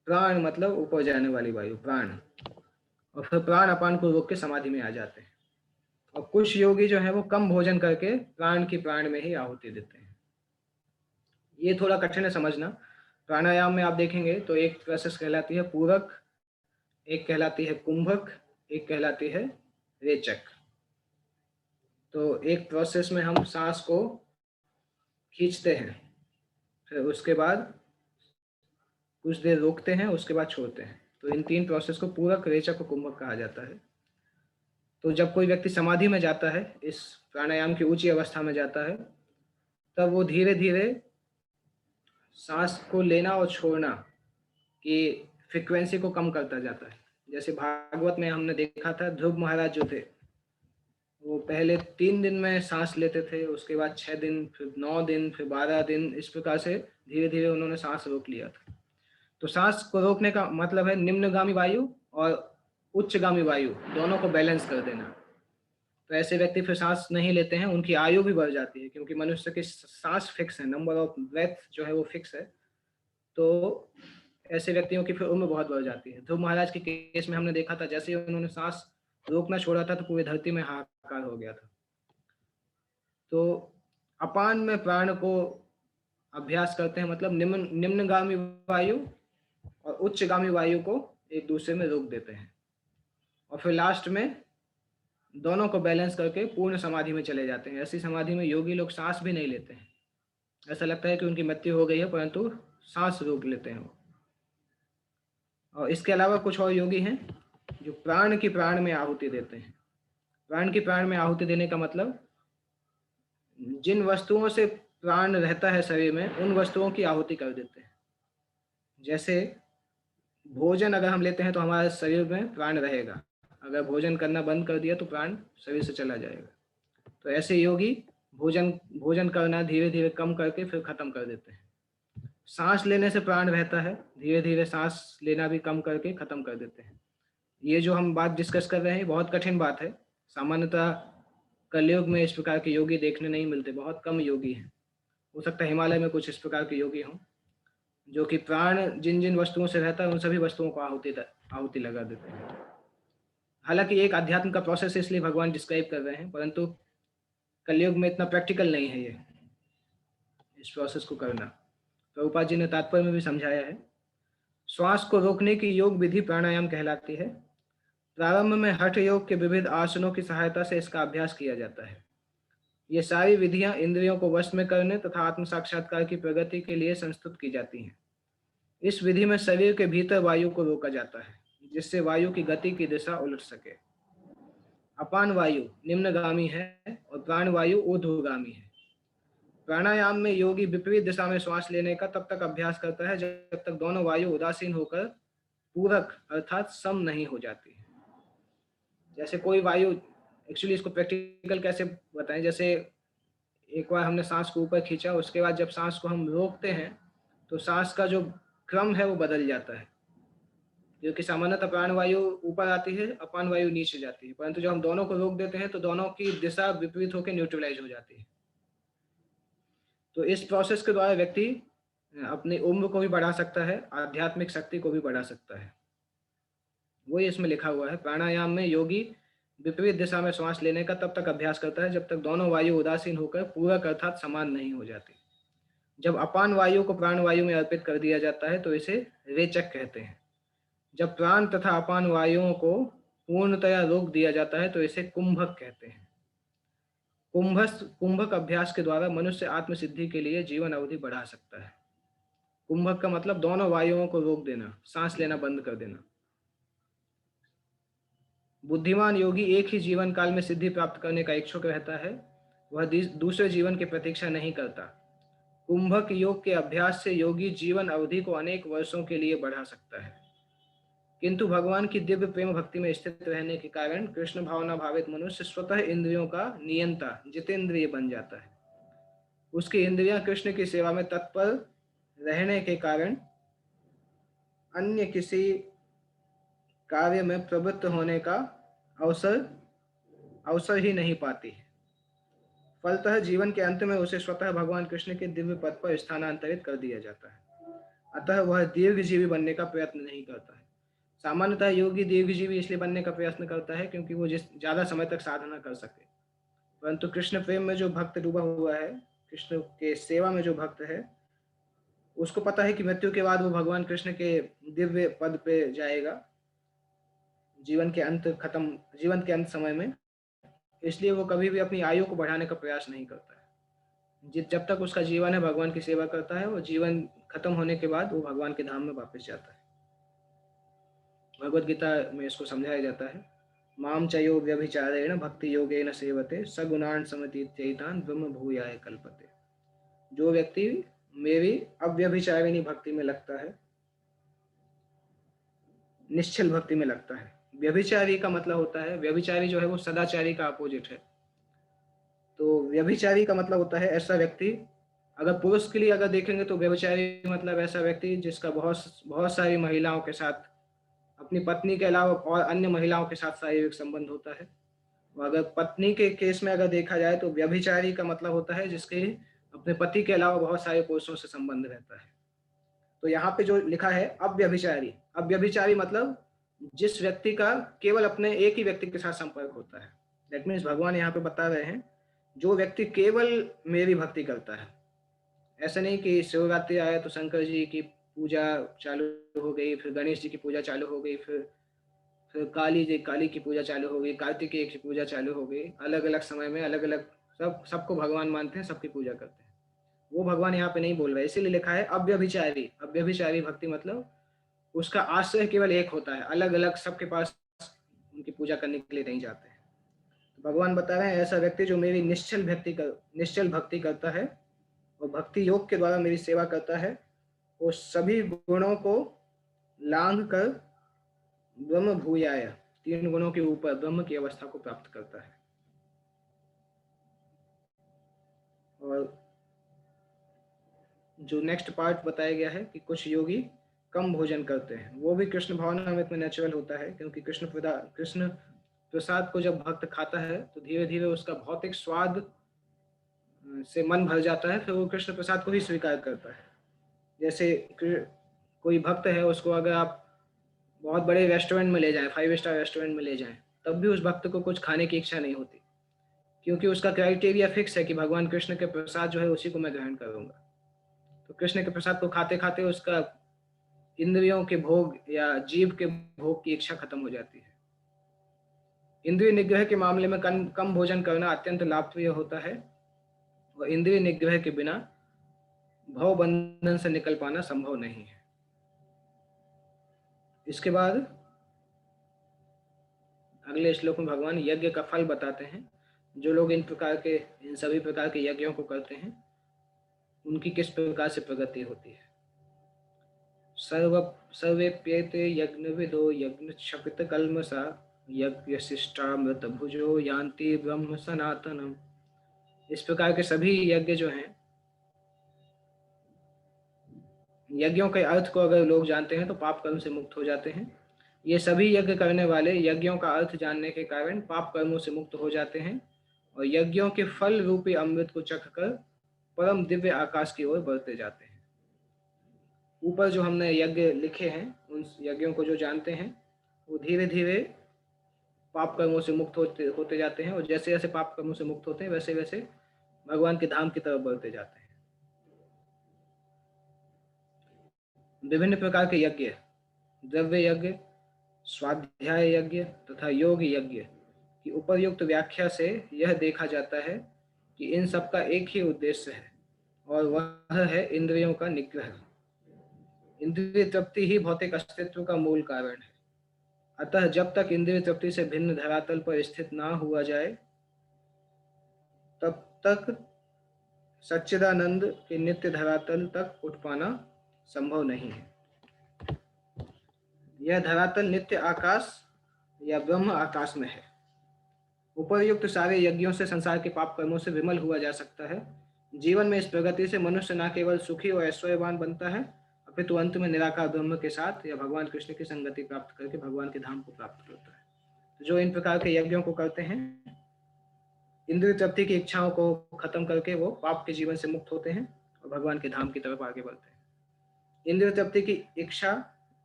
Speaker 1: प्राण मतलब ऊपर जाने वाली वायु, प्राण, और फिर प्राण अपान को रोक के समाधि में आ जाते हैं। और कुछ योगी जो है वो कम भोजन करके प्राण की प्राण में ही आहुति देते हैं। ये थोड़ा कठिन है समझना। प्राणायाम में आप देखेंगे तो एक प्रोसेस कहलाती है पूरक, एक कहलाती है कुंभक, एक कहलाती है रेचक। तो एक प्रोसेस में हम सांस को खींचते हैं, फिर उसके बाद कुछ देर रोकते हैं, उसके बाद छोड़ते हैं। तो इन 3 प्रोसेस को पूरक, रेचक और कुंभक कहा जाता है। तो जब कोई व्यक्ति समाधि में जाता है, इस प्राणायाम की ऊंची अवस्था में जाता है, तब वो धीरे धीरे सांस को लेना और छोड़ना की फ्रिक्वेंसी को कम करता जाता है। जैसे भागवत में हमने देखा था, ध्रुव महाराज जो थे वो पहले 3 दिन में सांस लेते थे, उसके बाद 6 दिन, फिर 9 दिन, फिर 12 दिन, इस प्रकार से धीरे धीरे उन्होंने सांस रोक लिया था। तो सांस को रोकने का मतलब है निम्नगामी वायु और उच्चगामी वायु दोनों को बैलेंस कर देना। तो ऐसे व्यक्ति फिर सांस नहीं लेते हैं, उनकी आयु भी बढ़ जाती है, क्योंकि मनुष्य की सांस फिक्स है, नंबर ऑफ ब्रेथ जो है वो फिक्स है। तो ऐसे व्यक्तियों की फिर उम्र बहुत बढ़ जाती है। ध्रुव महाराज के केस में हमने देखा था, जैसे ही उन्होंने सांस रोकना छोड़ा था तो पूरी धरती में हाहाकार हो गया था। तो अपान में प्राण को अभ्यास करते हैं, मतलब निम्नगामी वायु और उच्चगामी वायु को एक दूसरे में रोक देते हैं, और फिर लास्ट में दोनों को बैलेंस करके पूर्ण समाधि में चले जाते हैं। ऐसी समाधि में योगी लोग सांस भी नहीं लेते हैं, ऐसा लगता है कि उनकी मृत्यु हो गई है, परंतु सांस रोक लेते हैं वो। और इसके अलावा कुछ और योगी हैं जो प्राण की प्राण में आहुति देते हैं। प्राण की प्राण में आहुति देने का मतलब जिन वस्तुओं से प्राण रहता है शरीर में, उन वस्तुओं की आहुति कर देते हैं। जैसे भोजन अगर हम लेते हैं तो हमारे शरीर में प्राण रहेगा, अगर भोजन करना बंद कर दिया तो प्राण शरीर से चला जाएगा। तो ऐसे योगी भोजन भोजन करना धीरे धीरे कम करके फिर खत्म कर देते हैं। सांस लेने से प्राण रहता है, धीरे धीरे सांस लेना भी कम करके खत्म कर देते हैं। ये जो हम बात डिस्कस कर रहे हैं बहुत कठिन बात है। सामान्यतः कलयुग में इस प्रकार के योगी देखने नहीं मिलते, बहुत कम योगी हैं। हो सकता है हिमालय में कुछ इस प्रकार के योगी हों जो कि प्राण जिन जिन वस्तुओं से रहता है उन सभी वस्तुओं को आहुति लगा देते हैं। हालांकि एक अध्यात्म का प्रोसेस इसलिए भगवान डिस्क्राइब कर रहे हैं, परंतु कलयुग में इतना प्रैक्टिकल नहीं है ये इस प्रोसेस को करना। प्रभुपाद जी ने तात्पर्य में भी समझाया है। श्वास को रोकने की योग विधि प्राणायाम कहलाती है। प्रारंभ में हठ योग के विविध आसनों की सहायता से इसका अभ्यास किया जाता है। ये सारी विधियां इंद्रियों को वश में करने तथा आत्म साक्षात्कार की प्रगति के लिए संस्तुत की जाती हैं। इस विधि में शरीर के भीतर वायु को रोका जाता है, जिससे वायु की गति की दिशा उलट सके। अपान वायु निम्नगामी है और प्राण वायु ऊर्ध्वगामी है। प्राणायाम में योगी विपरीत दिशा में श्वास लेने का तब तक अभ्यास करता है जब तक दोनों वायु उदासीन होकर पूरक अर्थात सम नहीं हो जाती। जैसे कोई वायु, एक्चुअली इसको प्रैक्टिकल कैसे बताएं, जैसे एक बार हमने सांस को ऊपर खींचा, उसके बाद जब सांस को हम रोकते हैं तो सांस का जो क्रम है वो बदल जाता है, क्योंकि सामान्यतः प्राण वायु ऊपर आती है, अपान वायु नीचे जाती है, परंतु जब हम दोनों को रोक देते हैं तो दोनों की दिशा विपरीत होकर न्यूट्रलाइज हो जाती है। तो इस प्रोसेस के द्वारा व्यक्ति अपनी उम्र को भी बढ़ा सकता है, आध्यात्मिक शक्ति को भी बढ़ा सकता है। वही इसमें लिखा हुआ है, प्राणायाम में योगी विपरीत दिशा में श्वास लेने का तब तक अभ्यास करता है जब तक दोनों वायु उदासीन होकर पूरक अर्थात समान नहीं हो जाती। जब अपान वायु को प्राण वायु में अर्पित कर दिया जाता है तो इसे रेचक कहते हैं। जब प्राण तथा अपान वायुओं को पूर्णतया रोक दिया जाता है तो इसे कुंभक कहते हैं। कुंभक अभ्यास के द्वारा मनुष्य आत्मसिद्धि के लिए जीवन अवधि बढ़ा सकता है। कुंभक का मतलब दोनों वायुओं को रोक देना, सांस लेना बंद कर देना। बुद्धिमान योगी एक ही जीवन काल में सिद्धि प्राप्त करने का इच्छुक रहता है, वह दूसरे जीवन की प्रतीक्षा नहीं करता। कुंभक योग के अभ्यास से योगी जीवन अवधि को अनेक वर्षों के लिए बढ़ा सकता है, किंतु भगवान की दिव्य प्रेम भक्ति में स्थित रहने के कारण कृष्ण भावना भावित मनुष्य स्वतः इंद्रियों का नियंता जितेंद्रिय बन जाता है। उसकी इंद्रियां कृष्ण की सेवा में तत्पर रहने के कारण अन्य किसी कार्य में प्रवृत्त होने का अवसर ही नहीं पाती। फलतः जीवन के अंत में उसे स्वतः भगवान कृष्ण के दिव्य पद पर स्थानांतरित कर दिया जाता है। अतः वह दीर्घजीवी बनने का प्रयत्न नहीं करता है। सामान्यतः योगी दीर्घजीवी इसलिए बनने का प्रयत्न करता है क्योंकि वो ज्यादा समय तक साधना कर सके, परंतु कृष्ण प्रेम में जो भक्त डूबा हुआ है, कृष्ण के सेवा में जो भक्त है, उसको पता है कि मृत्यु के बाद वो भगवान कृष्ण के दिव्य पद पे जाएगा जीवन के अंत समय में। इसलिए वो कभी भी अपनी आयु को बढ़ाने का प्रयास नहीं करता है। जब तक उसका जीवन है भगवान की सेवा करता है, वो जीवन खत्म होने के बाद वो भगवान के धाम में वापस जाता है। भगवद गीता में इसको समझाया जाता है, माम चयो व्यभिचारेण भक्ति योगेन सेवते सगुणान समतीत्यैतान ब्रह्म भूयाय कल्पते। जो व्यक्ति मेरी अव्यभिचारिणी भक्ति में लगता है निश्चल भक्ति में लगता है। व्यभिचारी का मतलब होता है, व्यभिचारी जो है वो सदाचारी का अपोजिट है। तो व्यभिचारी का मतलब होता है ऐसा व्यक्ति, अगर पुरुष के लिए अगर देखेंगे तो व्यभिचारी मतलब ऐसा व्यक्ति जिसका बहुत बहुत सारी महिलाओं के साथ, अपनी पत्नी के अलावा और अन्य महिलाओं के साथ शारीरिक संबंध होता है। और अगर पत्नी के केस में अगर देखा जाए तो व्यभिचारी का मतलब होता है जिसके अपने पति के अलावा बहुत सारे पुरुषों से संबंध रहता है। तो यहाँ पे जो लिखा है अव्यभिचारी, अव्यभिचारी मतलब जिस व्यक्ति का केवल अपने एक ही व्यक्ति के साथ संपर्क होता है। दैट मीन्स भगवान यहाँ पे बता रहे हैं जो व्यक्ति केवल मेरी भक्ति करता है। ऐसा नहीं कि शिवरात्रि आया तो शंकर जी की पूजा चालू हो गई, फिर गणेश जी की पूजा चालू हो गई, फिर काली की पूजा चालू हो गई, कार्तिकेय की पूजा चालू हो गई। अलग अलग समय में अलग अलग सबको भगवान मानते हैं, सबकी पूजा करते हैं। वो भगवान यहाँ पे नहीं बोल रहे, इसीलिए लिखा है अव्यभिचारी। अव्यभिचारी भक्ति मतलब उसका आश्रय केवल एक होता है, अलग अलग सबके पास उनकी पूजा करने के लिए नहीं जाते हैं। तो भगवान बता रहे हैं ऐसा व्यक्ति जो मेरी निश्चल भक्ति करता है और भक्ति योग के द्वारा मेरी सेवा करता है, वो सभी गुणों को लांघ कर ब्रह्म भूयाय, 3 गुणों के ऊपर ब्रह्म की अवस्था को प्राप्त करता है। और जो नेक्स्ट पार्ट बताया गया है कि कुछ योगी कम भोजन करते हैं, वो भी कृष्ण भावनामृत में नेचुरल होता है, क्योंकि कृष्ण प्रसाद को जब भक्त खाता है तो धीरे धीरे उसका भौतिक स्वाद से मन भर जाता है, फिर वो कृष्ण प्रसाद को ही स्वीकार करता है। जैसे कोई भक्त है, उसको अगर आप बहुत बड़े रेस्टोरेंट में ले जाएं, 5 स्टार रेस्टोरेंट में ले जाएं, तब भी उस भक्त को कुछ खाने की इच्छा नहीं होती, क्योंकि उसका क्राइटेरिया फिक्स है कि भगवान कृष्ण के प्रसाद जो है उसी को मैं ग्रहण करूंगा। तो कृष्ण के प्रसाद को खाते खाते उसका इंद्रियों के भोग या जीव के भोग की इच्छा खत्म हो जाती है। इंद्रिय निग्रह के मामले में कम भोजन करना अत्यंत लाभप्रिय होता है, और इंद्रिय निग्रह के बिना भव बंधन से निकल पाना संभव नहीं है। इसके बाद अगले श्लोक में भगवान यज्ञ का फल बताते हैं। जो लोग इन सभी प्रकार के यज्ञों को करते हैं उनकी किस प्रकार से प्रगति होती है। सर्वेप्येते यज्ञविदो यज्ञक्षपित कल्मषा यज्ञशिष्टामृत भुजो यान्ति ब्रह्म सनातनम। इस प्रकार के सभी यज्ञ जो हैं, यज्ञों के अर्थ को अगर लोग जानते हैं तो पाप कर्म से मुक्त हो जाते हैं। ये सभी यज्ञ करने वाले यज्ञों का अर्थ जानने के कारण पाप कर्मों से मुक्त हो जाते हैं और यज्ञों के फल रूपी अमृत को चखकर परम दिव्य आकाश की ओर बढ़ते जाते हैं। ऊपर जो हमने यज्ञ लिखे हैं, उन यज्ञों को जो जानते हैं वो धीरे धीरे पाप कर्मों से मुक्त होते जाते हैं, और जैसे जैसे पाप कर्मों से मुक्त होते हैं वैसे वैसे भगवान के धाम की तरफ बढ़ते जाते हैं। विभिन्न प्रकार के यज्ञ, द्रव्य यज्ञ, स्वाध्याय यज्ञ तथा योग यज्ञ की उपर्युक्त व्याख्या से यह देखा जाता है कि इन सब का एक ही उद्देश्य है, और वह है इंद्रियों का निग्रह। इंद्रिय तृप्ति ही भौतिक अस्तित्व का मूल कारण है। अतः जब तक इंद्रिय तृप्ति से भिन्न धरातल पर स्थित ना हुआ जाए तब तक सच्चिदानंद के नित्य धरातल तक उठ पाना संभव नहीं है। यह धरातल नित्य आकाश या ब्रह्म आकाश में है। उपर्युक्त सारे यज्ञों से संसार के पाप कर्मों से विमल हुआ जा सकता है। जीवन में इस प्रगति से मनुष्य न केवल सुखी और ऐश्वर्यवान बनता है, अपितु अंत में निराकार ब्रह्म के साथ या भगवान कृष्ण की संगति प्राप्त करके भगवान के धाम को प्राप्त करता है। जो इन प्रकार के यज्ञों को करते हैं, इंद्रिय तृप्ति की इच्छाओं को खत्म करके वो पाप के जीवन से मुक्त होते हैं और भगवान के धाम की तरफ आगे बढ़ते हैं। इंद्रिय तृप्ति की इच्छा,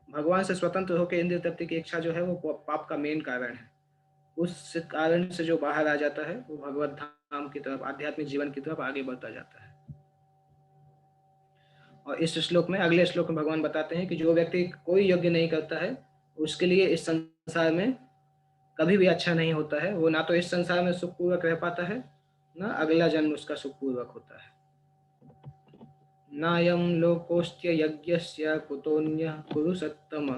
Speaker 1: भगवान से स्वतंत्र होकर इंद्रिय तृप्ति की इच्छा जो है वो पाप का मेन कारण है। उस कारण से जो बाहर आ जाता है वो भगवत धाम की तरफ, आध्यात्मिक जीवन की तरफ आगे बढ़ता जाता है। और इस श्लोक में, अगले श्लोक में भगवान बताते हैं कि जो व्यक्ति कोई यज्ञ नहीं करता है उसके लिए इस संसार में कभी भी अच्छा नहीं होता है। वो ना तो इस संसार में सुखपूर्वक रह पाता है, ना अगला जन्म उसका सुखपूर्वक होता है। नायम लोकोस्त्य यज्ञस्य कुतोन्यः कुरुसत्तम।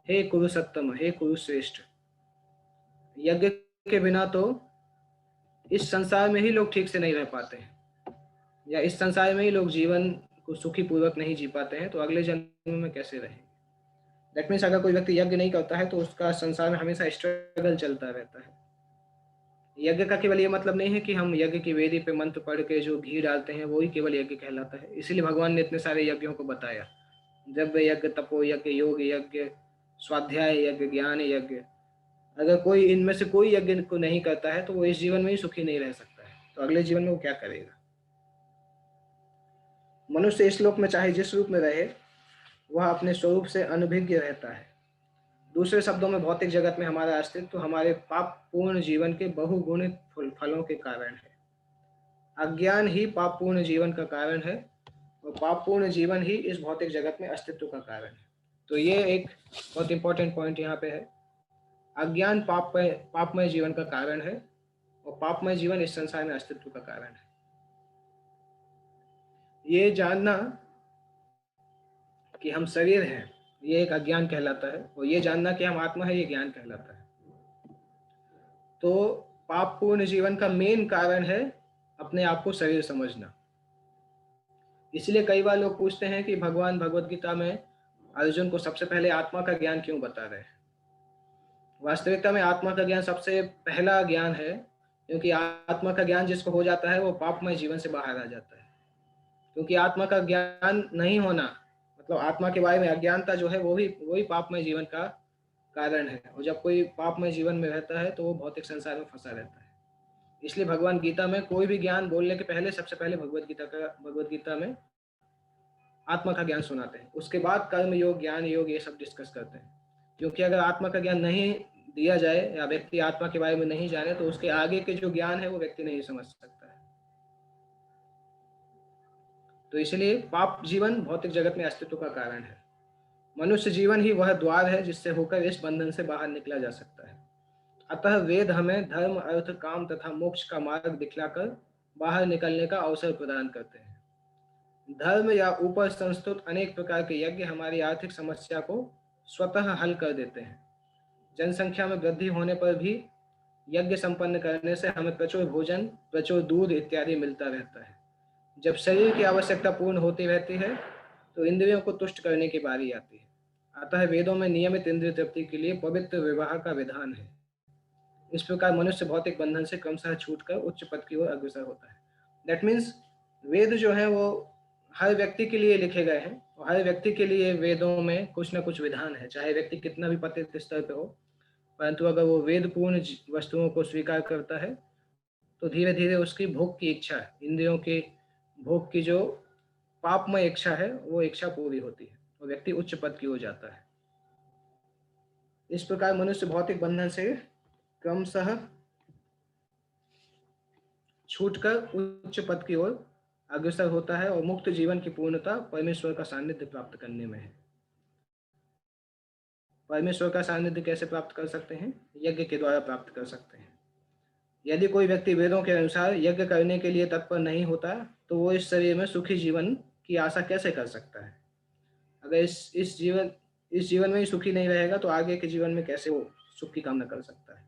Speaker 1: हे कुरुसत्तम, हे कुरुश्रेष्ठ, यज्ञ के बिना तो इस संसार में ही लोग ठीक से नहीं रह पाते हैं, या इस संसार में ही लोग जीवन को सुखी पूर्वक नहीं जी पाते हैं, तो अगले जन्म में कैसे रहेंगे। दैट मीन्स अगर कोई व्यक्ति यज्ञ नहीं करता है तो उसका संसार में हमेशा स्ट्रगल चलता रहता है। यज्ञ का केवल ये मतलब नहीं है कि हम यज्ञ की वेदी पे मंत्र पढ़ के जो घी डालते हैं वही केवल यज्ञ कहलाता है। इसीलिए भगवान ने इतने सारे यज्ञों को बताया, जब यज्ञ, तपो यज्ञ, योग यज्ञ, स्वाध्याय यज्ञ, ज्ञान यज्ञ। अगर कोई इनमें से कोई यज्ञ को नहीं करता है तो वो इस जीवन में ही सुखी नहीं रह सकता है, तो अगले जीवन में वो क्या करेगा। मनुष्य इस लोक में चाहे जिस रूप में रहे, वह अपने स्वरूप से अनभिज्ञ रहता है। दूसरे शब्दों में भौतिक जगत में हमारा अस्तित्व तो हमारे पाप पूर्ण जीवन के बहुगुणित फलों के कारण है। अज्ञान ही पाप पूर्ण जीवन का कारण है और पाप पूर्ण जीवन ही इस भौतिक जगत में अस्तित्व का कारण है। तो ये एक बहुत इंपॉर्टेंट पॉइंट यहाँ पे है। अज्ञान पापमय जीवन का कारण है और पापमय जीवन इस संसार में अस्तित्व का कारण है। ये जानना कि हम शरीर हैं ये एक अज्ञान कहलाता है, और ये जानना कि हम आत्मा है ये ज्ञान कहलाता है। तो पाप पूर्ण जीवन का मेन कारण है अपने आप को शरीर समझना। इसलिए कई बार लोग पूछते हैं कि भगवान भगवद गीता में अर्जुन को सबसे पहले आत्मा का ज्ञान क्यों बता रहे हैं। वास्तविकता में आत्मा का ज्ञान सबसे पहला ज्ञान है, क्योंकि आत्मा का ज्ञान जिसको हो जाता है वो पापमय जीवन से बाहर आ जाता है। क्योंकि आत्मा का ज्ञान नहीं होना मतलब आत्मा के बारे में अज्ञानता जो है वही पापमय जीवन का कारण है, और जब कोई पापमय जीवन में रहता है तो वो भौतिक संसार में फंसा रहता है। इसलिए भगवान गीता में कोई भी ज्ञान बोलने के पहले सबसे पहले भगवद गीता में आत्मा का ज्ञान सुनाते हैं, उसके बाद कर्म योग, ज्ञान योग ये सब डिस्कस करते हैं। क्योंकि अगर आत्मा का ज्ञान नहीं दिया जाए या व्यक्ति आत्मा के बारे में नहीं जाने तो उसके आगे के जो ज्ञान है वो व्यक्ति नहीं समझ सकता है। तो इसलिए पाप जीवन भौतिक जगत में अस्तित्व का कारण है। मनुष्य जीवन ही वह द्वार है जिससे होकर इस बंधन से बाहर निकला जा सकता है। अतः वेद हमें धर्म, अर्थ, काम तथा मोक्ष का मार्ग दिखलाकर बाहर निकलने का अवसर प्रदान करते हैं। धर्म या ऊपर संस्तुत अनेक प्रकार के यज्ञ हमारी आर्थिक समस्या को स्वतः हल कर देते हैं। जनसंख्या में वृद्धि होने पर भी यज्ञ संपन्न करने से हमें प्रचुर भोजन, प्रचुर दूध इत्यादि मिलता रहता है। जब शरीर की आवश्यकता पूर्ण होती रहती है तो इंद्रियों को तुष्ट करने की बारी आती है। अतः वेदों में नियमित इंद्रिय तृप्ति के लिए पवित्र विवाह का विधान है। इस प्रकार मनुष्य भौतिक बंधन से क्रमशः छूटकर उच्च पद की ओर अग्रसर होता है। दैट मीन्स वेद जो है वो हर व्यक्ति के लिए लिखे गए हैं, और हर व्यक्ति के लिए वेदों में कुछ ना कुछ विधान है, चाहे व्यक्ति कितना भी पतित स्तर पर हो, परंतु अगर वो वेद पूर्ण वस्तुओं को स्वीकार करता है तो धीरे धीरे उसकी भोग की इच्छा, इंद्रियों के भोग की जो पापमय इच्छा है वो इच्छा पूरी होती है और व्यक्ति उच्च पद की ओर जाता है। इस प्रकार मनुष्य भौतिक बंधन से क्रमशः छूटकर उच्च पद की ओर अग्रसर होता है और मुक्त जीवन की पूर्णता परमेश्वर का सानिध्य प्राप्त करने में है। परमेश्वर का सानिध्य कैसे प्राप्त कर सकते हैं? यज्ञ के द्वारा प्राप्त कर सकते हैं। यदि कोई व्यक्ति वेदों के अनुसार यज्ञ करने के लिए तत्पर नहीं होता तो वो इस शरीर में सुखी जीवन की आशा कैसे कर सकता है? अगर इस जीवन में ही सुखी नहीं रहेगा तो आगे के जीवन में कैसे वो सुख की कामना कर सकता है?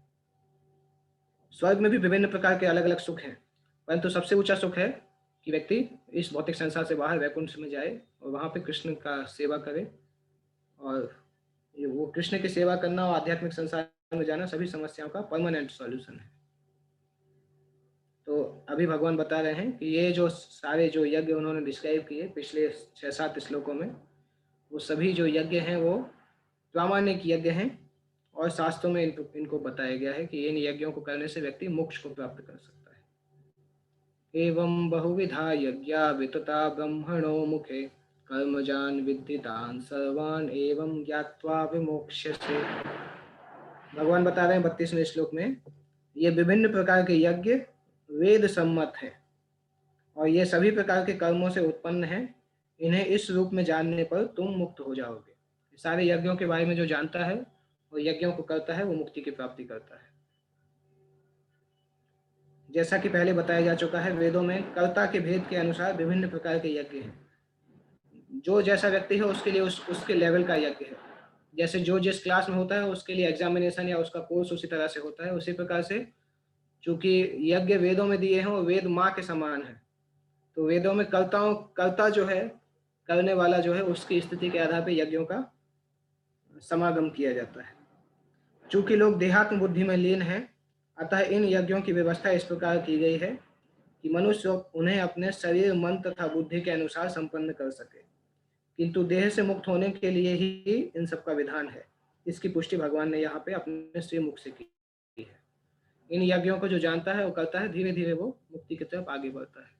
Speaker 1: स्वर्ग में भी विभिन्न प्रकार के अलग अलग सुख हैं, परंतु सबसे ऊंचा सुख है कि व्यक्ति इस भौतिक संसार से बाहर वैकुंठ में जाए और वहां पे कृष्ण का सेवा करे, और वो कृष्ण की सेवा करना और आध्यात्मिक संसार में जाना सभी समस्याओं का परमानेंट सॉल्यूशन है। तो अभी भगवान बता रहे हैं कि ये जो सारे जो यज्ञ उन्होंने डिस्क्राइब किए पिछले 6-7 श्लोकों में, वो सभी जो यज्ञ हैं वो प्रामाणिक यज्ञ हैं, और शास्त्रों में इनको बताया गया है कि इन यज्ञों को करने से व्यक्ति मोक्ष को प्राप्त कर सकता है। एवं बहुविधा यज्ञा वितता ब्रह्मणो मुखे कर्मजान विद्धितान सर्वान एवं ज्ञात्वा विमोक्ष्यसे। भगवान बता रहे हैं 32वें श्लोक में, ये विभिन्न प्रकार के यज्ञ वेद सम्मत है और ये सभी प्रकार के कर्मों से उत्पन्न है। इन्हें इस रूप में जानने पर तुम मुक्त हो जाओगे। सारे यज्ञों के बारे में जो जानता है और यज्ञों को करता है वो मुक्ति की प्राप्ति करता है। जैसा कि पहले बताया जा चुका है, वेदों में कर्ता के भेद के अनुसार विभिन्न प्रकार के यज्ञ हैं। जो जैसा व्यक्ति है उसके लिए उसके लेवल का यज्ञ है। जैसे जो जिस क्लास में होता है उसके लिए एग्जामिनेशन या उसका कोर्स उसी तरह से होता है। उसी प्रकार से चूंकि यज्ञ वेदों में दिए हैं और वेद माँ के समान है, तो वेदों में कर्ता जो है, करने वाला जो है, उसकी स्थिति के आधार पर यज्ञों का समागम किया जाता है। चूंकि लोग देहात्म बुद्धि में लीन हैं, अतः इन यज्ञों की व्यवस्था इस प्रकार की गई है कि मनुष्य उन्हें अपने शरीर, मन तथा बुद्धि के अनुसार संपन्न कर सके, किंतु देह से मुक्त होने के लिए ही इन सब का विधान है। इसकी पुष्टि भगवान ने यहाँ पे अपने श्री मुख से की है। इन यज्ञों को जो जानता है वो करता है, धीरे धीरे वो मुक्ति की तरफ आगे बढ़ता है।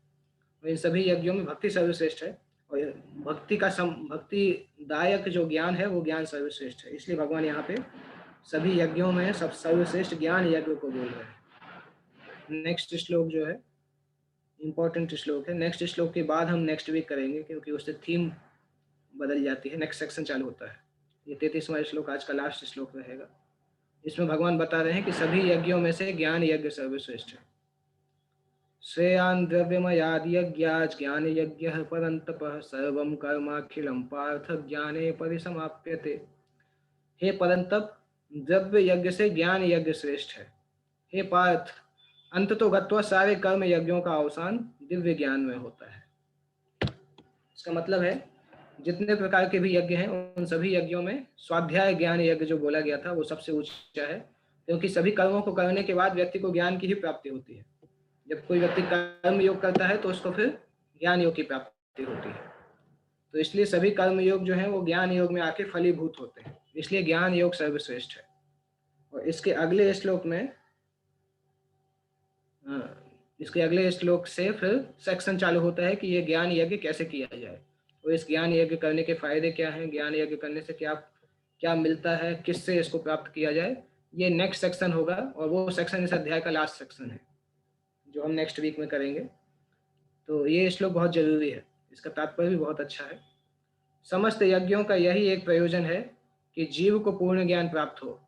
Speaker 1: और इन सभी यज्ञों में भक्ति सर्वश्रेष्ठ है, और भक्तिदायक जो ज्ञान है वो ज्ञान सर्वश्रेष्ठ है। इसलिए भगवान यहाँ पे सभी यज्ञों में सब सर्वश्रेष्ठ ज्ञान यज्ञ को बोल रहे हैं। नेक्स्ट श्लोक जो है इंपॉर्टेंट श्लोक है। नेक्स्ट श्लोक के बाद हम नेक्स्ट वीक करेंगे, क्योंकि उससे थीम बदल जाती है, नेक्स्ट सेक्शन चालू होता है। ये 33वां श्लोक आज का लास्ट श्लोक रहेगा। इसमें भगवान बता रहे हैं कि सभी यज्ञों में से ज्ञान यज्ञ सर्वश्रेष्ठ है। श्रेयान् द्रव्यमयाद्यज्ञात् ज्ञान यज्ञः परन्तपः सर्वं कर्माखिलं पार्थ ज्ञाने परिसमाप्यते। हे परंतप, द्रव्य यज्ञ से ज्ञान यज्ञ श्रेष्ठ है। हे पार्थ, अंत तो गत्वा सारे कर्म यज्ञों का अवसान दिव्य ज्ञान में होता है। इसका मतलब है जितने प्रकार के भी यज्ञ हैं उन सभी यज्ञों में स्वाध्याय ज्ञान यज्ञ जो बोला गया था वो सबसे ऊंचा है, क्योंकि सभी कर्मों को करने के बाद व्यक्ति को ज्ञान की ही प्राप्ति होती है। जब कोई व्यक्ति कर्म योग करता है तो उसको फिर ज्ञान योग की प्राप्ति होती है। तो इसलिए सभी कर्म योग जो है वो ज्ञान योग में आके फलीभूत होते हैं, इसलिए ज्ञान योग सर्वश्रेष्ठ है। और इसके अगले श्लोक से फिर सेक्शन चालू होता है कि ये ज्ञान यज्ञ कैसे किया जाए, तो इस ज्ञान यज्ञ करने के फायदे क्या हैं, ज्ञान यज्ञ करने से क्या क्या मिलता है, किससे इसको प्राप्त किया जाए, ये नेक्स्ट सेक्शन होगा। और वो सेक्शन इस अध्याय का लास्ट सेक्शन है जो हम नेक्स्ट वीक में करेंगे। तो ये श्लोक बहुत जरूरी है, इसका तात्पर्य भी बहुत अच्छा है। समस्त यज्ञों का यही एक प्रयोजन है कि जीव को पूर्ण ज्ञान प्राप्त हो,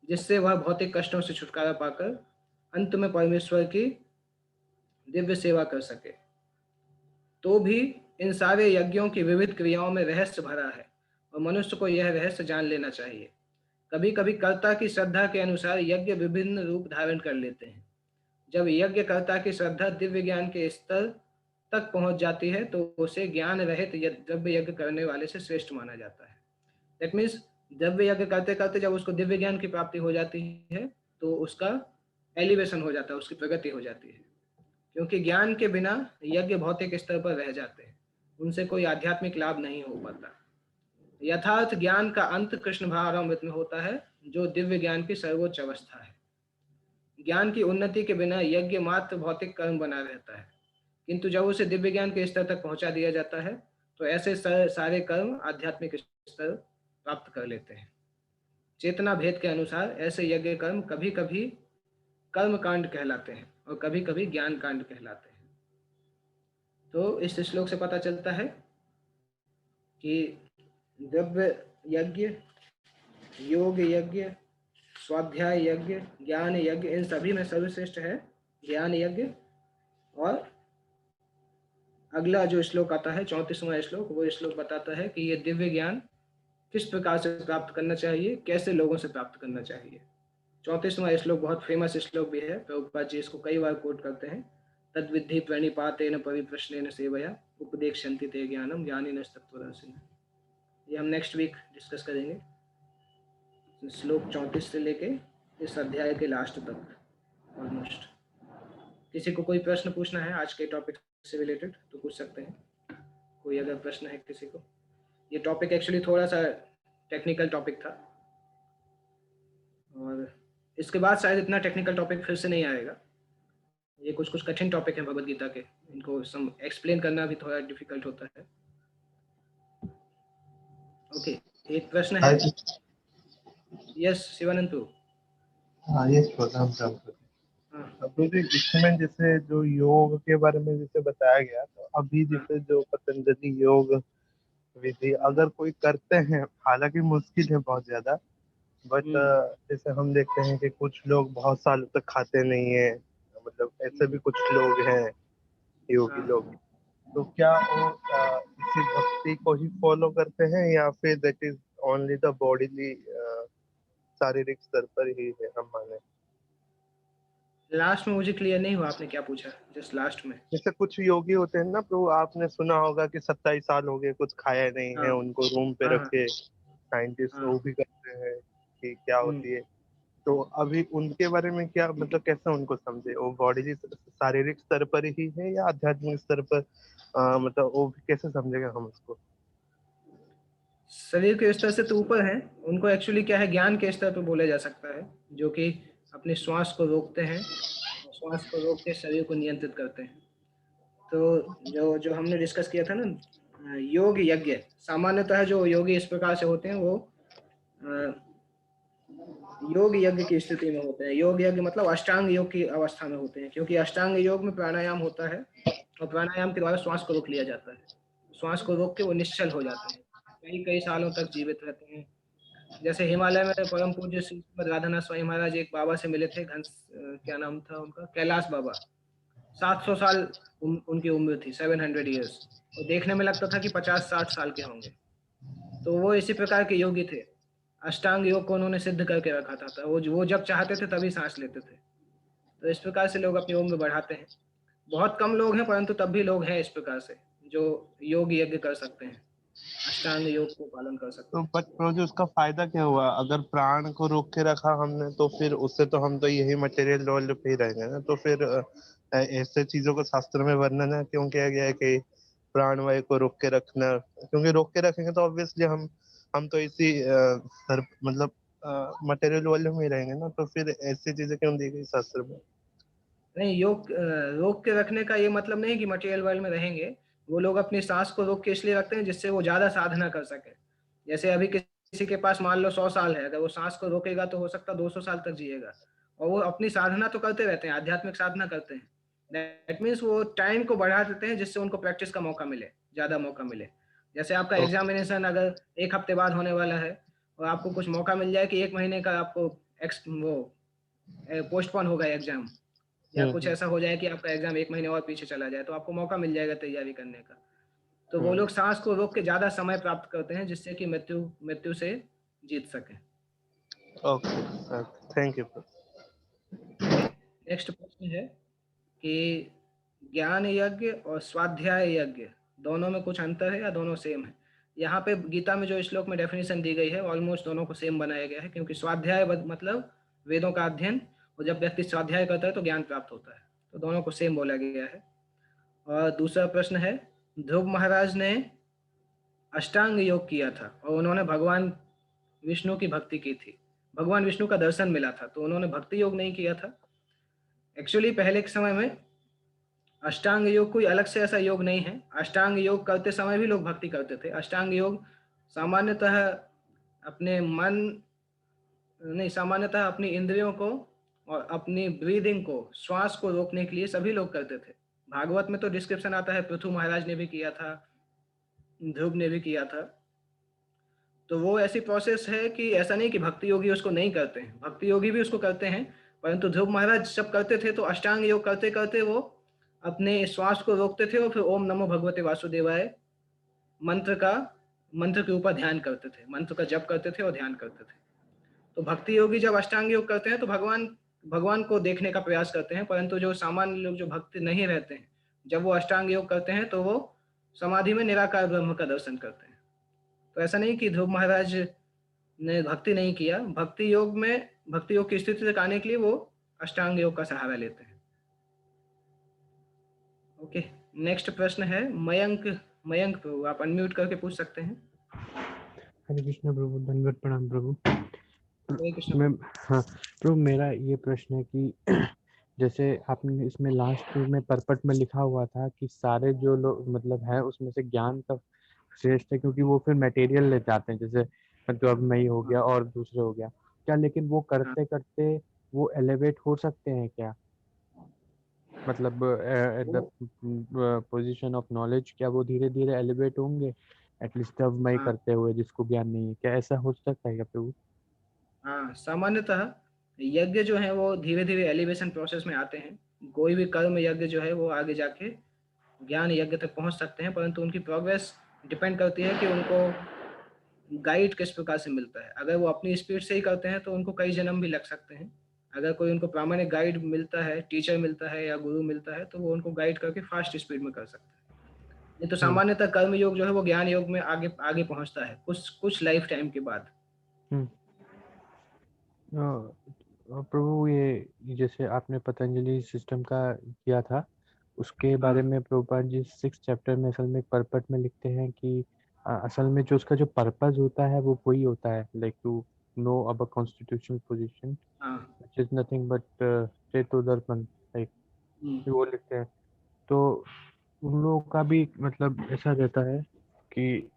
Speaker 1: जिससे वह भौतिक कष्टों से छुटकारा पाकर अंत में परमेश्वर की दिव्य सेवा कर सके। तो भी इन सारे यज्ञों की विविध क्रियाओं में रहस्य भरा है और मनुष्य को यह रहस्य जान लेना चाहिए। कभी कभी कर्ता की श्रद्धा के अनुसार यज्ञ विभिन्न रूप धारण कर लेते हैं। जब यज्ञकर्ता की श्रद्धा दिव्य ज्ञान के स्तर तक पहुंच जाती है तो उसे ज्ञान रहित द्रव्य यज्ञ करने वाले से श्रेष्ठ माना जाता है। दैट मीन्स द्रव्य यज्ञ करते करते जब उसको दिव्य ज्ञान की प्राप्ति हो जाती है तो उसका एलिवेशन हो जाता है, उसकी प्रगति हो जाती है। क्योंकि ज्ञान के बिना यज्ञ भौतिक स्तर पर रह जाते हैं, उनसे कोई आध्यात्मिक लाभ नहीं हो पाता। यथार्थ ज्ञान का अंत कृष्ण भावामृत में होता है, जो दिव्य ज्ञान की सर्वोच्च अवस्था है। ज्ञान की उन्नति के बिना यज्ञ मात्र भौतिक कर्म बना रहता है, किंतु जब उसे दिव्य ज्ञान के स्तर तक पहुंचा दिया जाता है तो ऐसे सारे कर्म आध्यात्मिक स्तर प्राप्त कर लेते हैं। चेतना भेद के अनुसार ऐसे यज्ञ कर्म कभी कभी कर्म कांड कहलाते हैं और कभी कभी ज्ञान कांड कहलाते हैं। तो इस श्लोक से पता चलता है कि द्रव्य यज्ञ, योग यज्ञ, स्वाध्याय यज्ञ, ज्ञान यज्ञ, इन सभी में सर्वश्रेष्ठ है ज्ञान यज्ञ। और अगला जो श्लोक आता है 34वां श्लोक, वो श्लोक बताता है कि ये दिव्य ज्ञान किस प्रकार से प्राप्त करना चाहिए, कैसे लोगों से प्राप्त करना चाहिए। 34वां श्लोक बहुत फेमस श्लोक भी है, प्रभुपाद जी इसको कई बार कोट करते हैं। तद्विद्धि प्रणिपातेन परिप्रश्नेन सेवया उपदेक्ष्यन्ति ते ज्ञानम ज्ञानिनस्तत्त्वदर्शिनः। ये हम नेक्स्ट वीक डिस्कस करेंगे, श्लोक 34 से लेके इस अध्याय के लास्ट तक ऑलमोस्ट। किसी को कोई प्रश्न पूछना है आज के टॉपिक से रिलेटेड तो पूछ सकते हैं, कोई अगर प्रश्न है किसी को। ये टॉपिक एक्चुअली थोड़ा सा टेक्निकल टॉपिक था और इसके बाद शायद इतना टेक्निकल टॉपिक फिर से नहीं आएगा। ये कुछ कुछ कठिन टॉपिक है भगवद गीता के, इनको एक्सप्लेन करना भी थोड़ा डिफिकल्ट होता है। ओके, एक प्रश्न है। यस शिवानंद।
Speaker 3: हाँ ये प्रोग्राम चालू कर। तो इसमें जैसे जो योग के बारे में जैसे बताया गया, तो अभी जैसे जो पतंजलि योग विधि अगर कोई करते हैं, हालांकि मुश्किल है बहुत ज्यादा, बट जैसे हम देखते हैं कि कुछ लोग बहुत सालों तक खाते नहीं है, मतलब ऐसे भी कुछ लोग हैं योगी लोग, तो क्या वो इसी भक्ति को ही फॉलो करते हैं या फिर that is only the bodily शारीरिक स्तर पर ही है हम माने?
Speaker 1: लास्ट में मुझे क्लियर नहीं हुआ आपने क्या पूछा, जस्ट लास्ट में।
Speaker 3: जैसे कुछ योगी होते हैं ना प्रभु, आपने सुना होगा कि 27 साल हो गए कुछ खाया नहीं है, उनको रूम पे रखे साइंटिस्ट वो भी करते हैं कि क्या होती है, तो अभी उनके बारे में क्या मतलब कैसे उनको समझे, वो बॉडी शारीरिक स्तर पर ही है या आध्यात्मिक स्तर पर, मतलब वो कैसे समझेगा हम उसको?
Speaker 1: शरीर के स्तर से तो ऊपर है, उनको एक्चुअली क्या है, ज्ञान के स्तर पे बोला जा सकता है, जो कि अपने श्वास को रोकते हैं और श्वास को रोक के शरीर को नियंत्रित करते हैं। तो जो जो हमने डिस्कस किया था ना, योग यज्ञ, सामान्यतः जो योगी इस प्रकार से होते हैं वो योग यज्ञ की स्थिति में होते हैं। योग यज्ञ मतलब अष्टांग योग की अवस्था में होते हैं, क्योंकि अष्टांग योग में प्राणायाम होता है और प्राणायाम के द्वारा श्वास को रोक लिया जाता है। श्वास को रोक के वो निश्चल हो जाते हैं, कई कई सालों तक जीवित रहते हैं। जैसे हिमालय में परम पूज्य श्री राधानाथ स्वामी महाराज एक बाबा से मिले थे, क्या नाम था उनका, कैलाश बाबा। 700 साल उनकी उम्र थी, 700 ईयर्स, और देखने में लगता था कि 50-60 साल के होंगे। तो वो इसी प्रकार के योगी थे। अष्टांग योग को उन्होंने सिद्ध करके रखा था, वो जब चाहते थे तभी सांस लेते थे। तो इस प्रकार से लोग अपनी उम्र बढ़ाते हैं। बहुत कम लोग हैं, परंतु तब भी लोग हैं इस प्रकार से जो योग यज्ञ कर सकते हैं, अष्टांग योग को पालन कर सकते
Speaker 3: तो
Speaker 1: हैं।
Speaker 3: रोज उसका फायदा क्या हुआ? अगर प्राण को रोक के रखा हमने तो फिर उससे तो हम तो यही मटेरियल लेवल पे ही रहेंगे ना, तो फिर ऐसे चीजों को शास्त्र में वर्णन है क्यों किया गया है कि प्राण वायु को रोक के रखना? क्योंकि रोक के रखेंगे तो ऑब्वियसली हम तो इसी मतलब मटेरियल वॉल्यूम में ही रहेंगे ना, तो फिर ऐसी चीजें क्यों दी गई शास्त्र में?
Speaker 1: नहीं, योग रोक के रखने का ये मतलब नहीं कि मटेरियल वर्ल्ड में रहेंगे। वो लोग अपनी सांस को रोक के इसलिए रखते हैं जिससे वो ज्यादा साधना कर सके। जैसे अभी किसी के पास मान लो 100 साल है, अगर वो सांस को रोकेगा तो हो सकता है 200 साल तक जिएगा, और वो अपनी साधना तो करते रहते हैं, आध्यात्मिक साधना करते हैं। दैट मीन्स वो टाइम को बढ़ा देते हैं जिससे उनको प्रैक्टिस का मौका मिले, ज्यादा मौका मिले। जैसे आपका एग्जामिनेशन अगर 1 हफ्ते बाद होने वाला है और आपको कुछ मौका मिल जाए कि 1 महीने का आपको वो पोस्टपोन होगा एग्जाम, या कुछ ऐसा हो जाए कि आपका एग्जाम 1 महीने और पीछे चला जाए, तो आपको मौका मिल जाएगा तैयारी करने का। तो वो लोग सांस को रोक के ज्यादा समय प्राप्त करते हैं जिससे कि मृत्यु से जीत सके।
Speaker 3: Okay, thank you.
Speaker 1: Okay, next प्रश्न है कि ज्ञान यज्ञ और स्वाध्याय यज्ञ दोनों में कुछ अंतर है या दोनों सेम है? यहाँ पे गीता में जो श्लोक में डेफिनेशन दी गई है ऑलमोस्ट दोनों को सेम बनाया गया है, क्योंकि स्वाध्याय मतलब वेदों का अध्ययन, और जब व्यक्ति स्वाध्याय करता है तो ज्ञान प्राप्त होता है, तो दोनों को सेम बोला गया है। और दूसरा प्रश्न है, ध्रुव महाराज ने अष्टांग योग किया था और उन्होंने भगवान विष्णु की भक्ति की थी, भगवान विष्णु का दर्शन मिला था, तो उन्होंने भक्ति योग नहीं किया था। एक्चुअली पहले के समय में अष्टांग योग कोई अलग से ऐसा योग नहीं है, अष्टांग योग करते समय भी लोग भक्ति करते थे। अष्टांग योग सामान्यतः अपने मन नहीं, सामान्यतः अपनी इंद्रियों को और अपनी ब्रीदिंग को, श्वास को रोकने के लिए सभी लोग करते थे। भागवत में तो डिस्क्रिप्शन आता है, पृथु महाराज ने भी किया था, ध्रुव ने भी किया था। तो वो ऐसी प्रोसेस है कि ऐसा नहीं कि भक्ति योगी उसको नहीं करते हैं, भक्ति योगी भी उसको करते हैं, परंतु ध्रुव महाराज जब करते थे तो अष्टांग योग करते करते वो अपने श्वास को रोकते थे और फिर ओम नमो भगवते वासुदेवाय मंत्र के ऊपर ध्यान करते थे, मंत्र का जप करते थे और ध्यान करते थे। तो भक्ति योगी जब अष्टांग योग करते हैं तो भगवान को देखने का प्रयास करते हैं, परंतु जो सामान्य लोग जो भक्त नहीं रहते हैं, जब वो अष्टांग योग करते हैं तो वो समाधि में निराकार ब्रह्म का दर्शन करते हैं। तो ऐसा नहीं कि ध्रुव महाराज ने भक्ति नहीं किया, भक्ति योग की स्थिति तक आने के लिए वो अष्टांग योग का सहारा लेते हैं। ओके, नेक्स्ट प्रश्न है मयंक प्रभु, आप अनम्यूट करके पूछ सकते हैं।
Speaker 4: हरे कृष्ण प्रभु, दंडवत प्रणाम प्रभु।
Speaker 1: हाँ
Speaker 4: प्रभु, मेरा ये प्रश्न है कि जैसे आपने इसमें लास्ट में परपट में लिखा हुआ था कि सारे जो लोग मतलब है उसमें से ज्ञान का श्रेष्ठ है, क्योंकि वो फिर मटेरियल ले जाते हैं, जैसे मतलब अब मैं ही हो गया और दूसरे हो गया क्या, लेकिन वो करते करते वो एलिवेट हो सकते हैं क्या? मतलब at the position of knowledge क्या वो धीरे धीरे एलिवेट होंगे, एटलीस्ट अब मैं करते हुए जिसको ज्ञान नहीं है, क्या ऐसा हो सकता है क्या प्रभु?
Speaker 1: हाँ, सामान्यतः यज्ञ जो है वो धीरे धीरे एलिवेशन प्रोसेस में आते हैं। कोई भी कर्म यज्ञ जो है वो आगे जाके ज्ञान यज्ञ तक पहुंच सकते हैं, परंतु उनकी प्रोग्रेस डिपेंड करती है कि उनको गाइड किस प्रकार से मिलता है। अगर वो अपनी स्पीड से ही करते हैं तो उनको कई जन्म भी लग सकते हैं। अगर कोई उनको प्रामाणिक गाइड मिलता है, टीचर मिलता है या गुरु मिलता है, तो वो उनको गाइड करके फास्ट स्पीड में कर सकते हैं। नहीं तो सामान्यतः कर्म योग जो है वो ज्ञान योग में आगे आगे पहुंचता है कुछ लाइफ टाइम के बाद।
Speaker 4: प्रभु ये जैसे आपने पतंजलि सिस्टम का किया था, उसके बारे
Speaker 1: हाँ
Speaker 4: में प्रभुपाद जी 6 चैप्टर में असल में परपट में लिखते हैं कि असल में जो उसका जो पर्पस होता है वो वही होता है, लाइक टू नो अब कॉन्स्टिट्यूशनल पोजीशन
Speaker 1: हाँ।
Speaker 4: व्हिच इज नथिंग बट चेतोदर्पण, लाइक
Speaker 1: हम्म,
Speaker 4: वो लिखते हैं। तो उन लोगों का भी मतलब ऐसा रहता है कि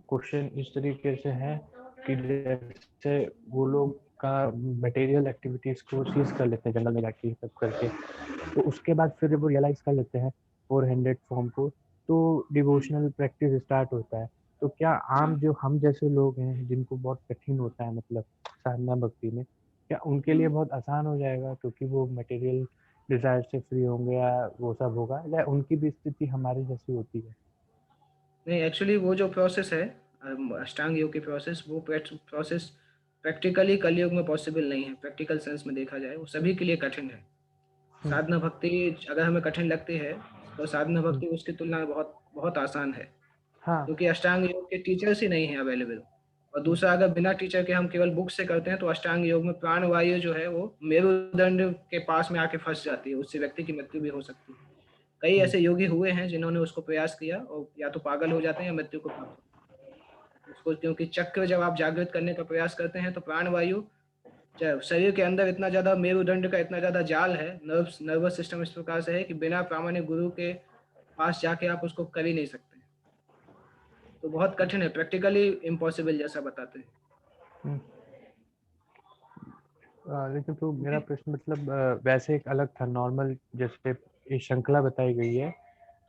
Speaker 4: क्वेश्चन इस तरीके से है कि जैसे वो लोग का मटेरियल एक्टिविटीज को सीज कर लेते हैं जंगल में जाके सब करके, तो उसके बाद फिर जब वो रियलाइज कर लेते हैं 400 फॉर्म को, तो
Speaker 1: हम्म,
Speaker 4: डिवोशनल प्रैक्टिस स्टार्ट होता है। तो क्या
Speaker 1: हाँ।
Speaker 4: आम जो हम जैसे लोग हैं जिनको बहुत कठिन होता है मतलब साधना भक्ति में, क्या उनके लिए
Speaker 1: हम्म।
Speaker 4: बहुत आसान हो जाएगा क्योंकि वो मटेरियल डिजायर से फ्री होंगे, या वो सब होगा, या उनकी भी स्थिति हमारी जैसी होती है?
Speaker 1: नहीं, एक्चुअली वो जो प्रोसेस है, अष्टांग योग की प्रोसेस, वो प्रोसेस प्रैक्टिकली कलयुग में पॉसिबल नहीं है। प्रैक्टिकल सेंस में देखा जाए वो सभी के लिए कठिन है।
Speaker 4: हम्म,
Speaker 1: साधना भक्ति अगर हमें कठिन लगती है तो साधना
Speaker 4: हम्म,
Speaker 1: भक्ति उसकी तुलना में बहुत बहुत आसान है,
Speaker 4: हाँ,
Speaker 1: क्योंकि अष्टांग योग के टीचर्स ही नहीं है अवेलेबल। और
Speaker 4: हम्म,
Speaker 1: दूसरा, अगर बिना टीचर के हम केवल बुक से करते हैं तो अष्टांग योग में प्राण वायु जो है वो मेरुदंड के पास में आके फंस जाती है, उससे व्यक्ति की मृत्यु भी हो सकती है। कई
Speaker 4: हम्म,
Speaker 1: ऐसे योगी हुए हैं जिन्होंने उसको प्रयास किया और या तो पागल हो जाते हैं या मृत्यु को प्राप्त होते हैं उसको, क्योंकि चक्र जब आप जागृत करने का प्रयास करते हैं तो प्राण वायु, शरीर के अंदर इतना ज्यादा मेरुदंड का इतना ज्यादा जाल है, नर्वस सिस्टम इस प्रकार से है कि बिना प्रामाणिक गुरु के पास जाके आप उसको कर ही नहीं सकते। तो बहुत कठिन है, प्रैक्टिकली इम्पॉसिबल जैसा बताते हैं।
Speaker 4: हम्म। लेकिन तो
Speaker 1: ओके।
Speaker 4: मेरा प्रश्न मतलब वैसे एक अलग था, नॉर्मल जैसे एक श्रृंखला बताई गई है,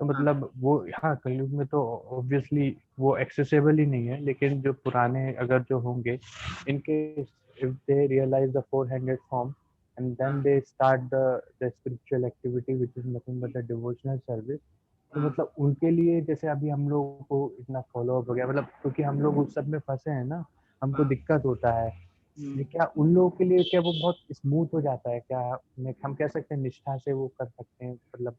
Speaker 4: तो
Speaker 1: हाँ
Speaker 4: मतलब वो हाँ कलयुग में तो ऑब्वियसली वो एक्सेसिबल ही नहीं है, लेकिन जो पुराने अगर जो होंगे, इनके if they realise the 400 form and then
Speaker 1: हाँ
Speaker 4: they start the spiritual activity which is nothing but the devotional service, तो
Speaker 1: हाँ
Speaker 4: मतलब उनके लिए जैसे अभी हम लोगों को इतना फॉलो अप हो गया, मतलब क्योंकि हम लोग उस सब में फंसे हैं ना, हमको
Speaker 1: हाँ।
Speaker 4: दिक्कत होता है।
Speaker 1: हम्म।
Speaker 4: ये क्या उन लोगों के लिए क्या वो बहुत स्मूथ हो जाता है क्या? हम कह सकते हैं निष्ठा से वो कर सकते हैं, मतलब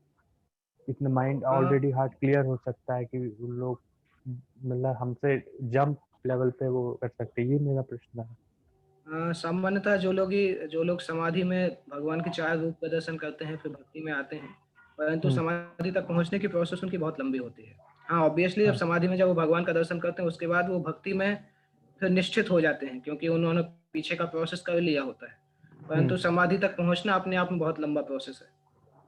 Speaker 4: इतना माइंड ऑलरेडी हार्ट क्लियर हो सकता है कि उन लोग मतलब हमसे जंप लेवल पे वो कर सकते हैं? ये मेरा प्रश्न है।
Speaker 1: सामान्यतः जो लोग समाधि में भगवान के चार रूप का दर्शन करते हैं फिर भक्ति में आते हैं, परंतु
Speaker 4: हम्म,
Speaker 1: समाधि तक पहुंचने की प्रोसेस उनकी बहुत लंबी होती है। हाँ, ऑब्वियसली जब
Speaker 4: हाँ,
Speaker 1: समाधि में जब वो भगवान का दर्शन करते हैं उसके बाद वो भक्ति में फिर निश्चित हो जाते हैं, क्योंकि उन्होंने पीछे का प्रोसेस कर लिया होता है।
Speaker 4: हम्म,
Speaker 1: परंतु समाधि तक पहुंचना अपने आप में बहुत लंबा प्रोसेस है।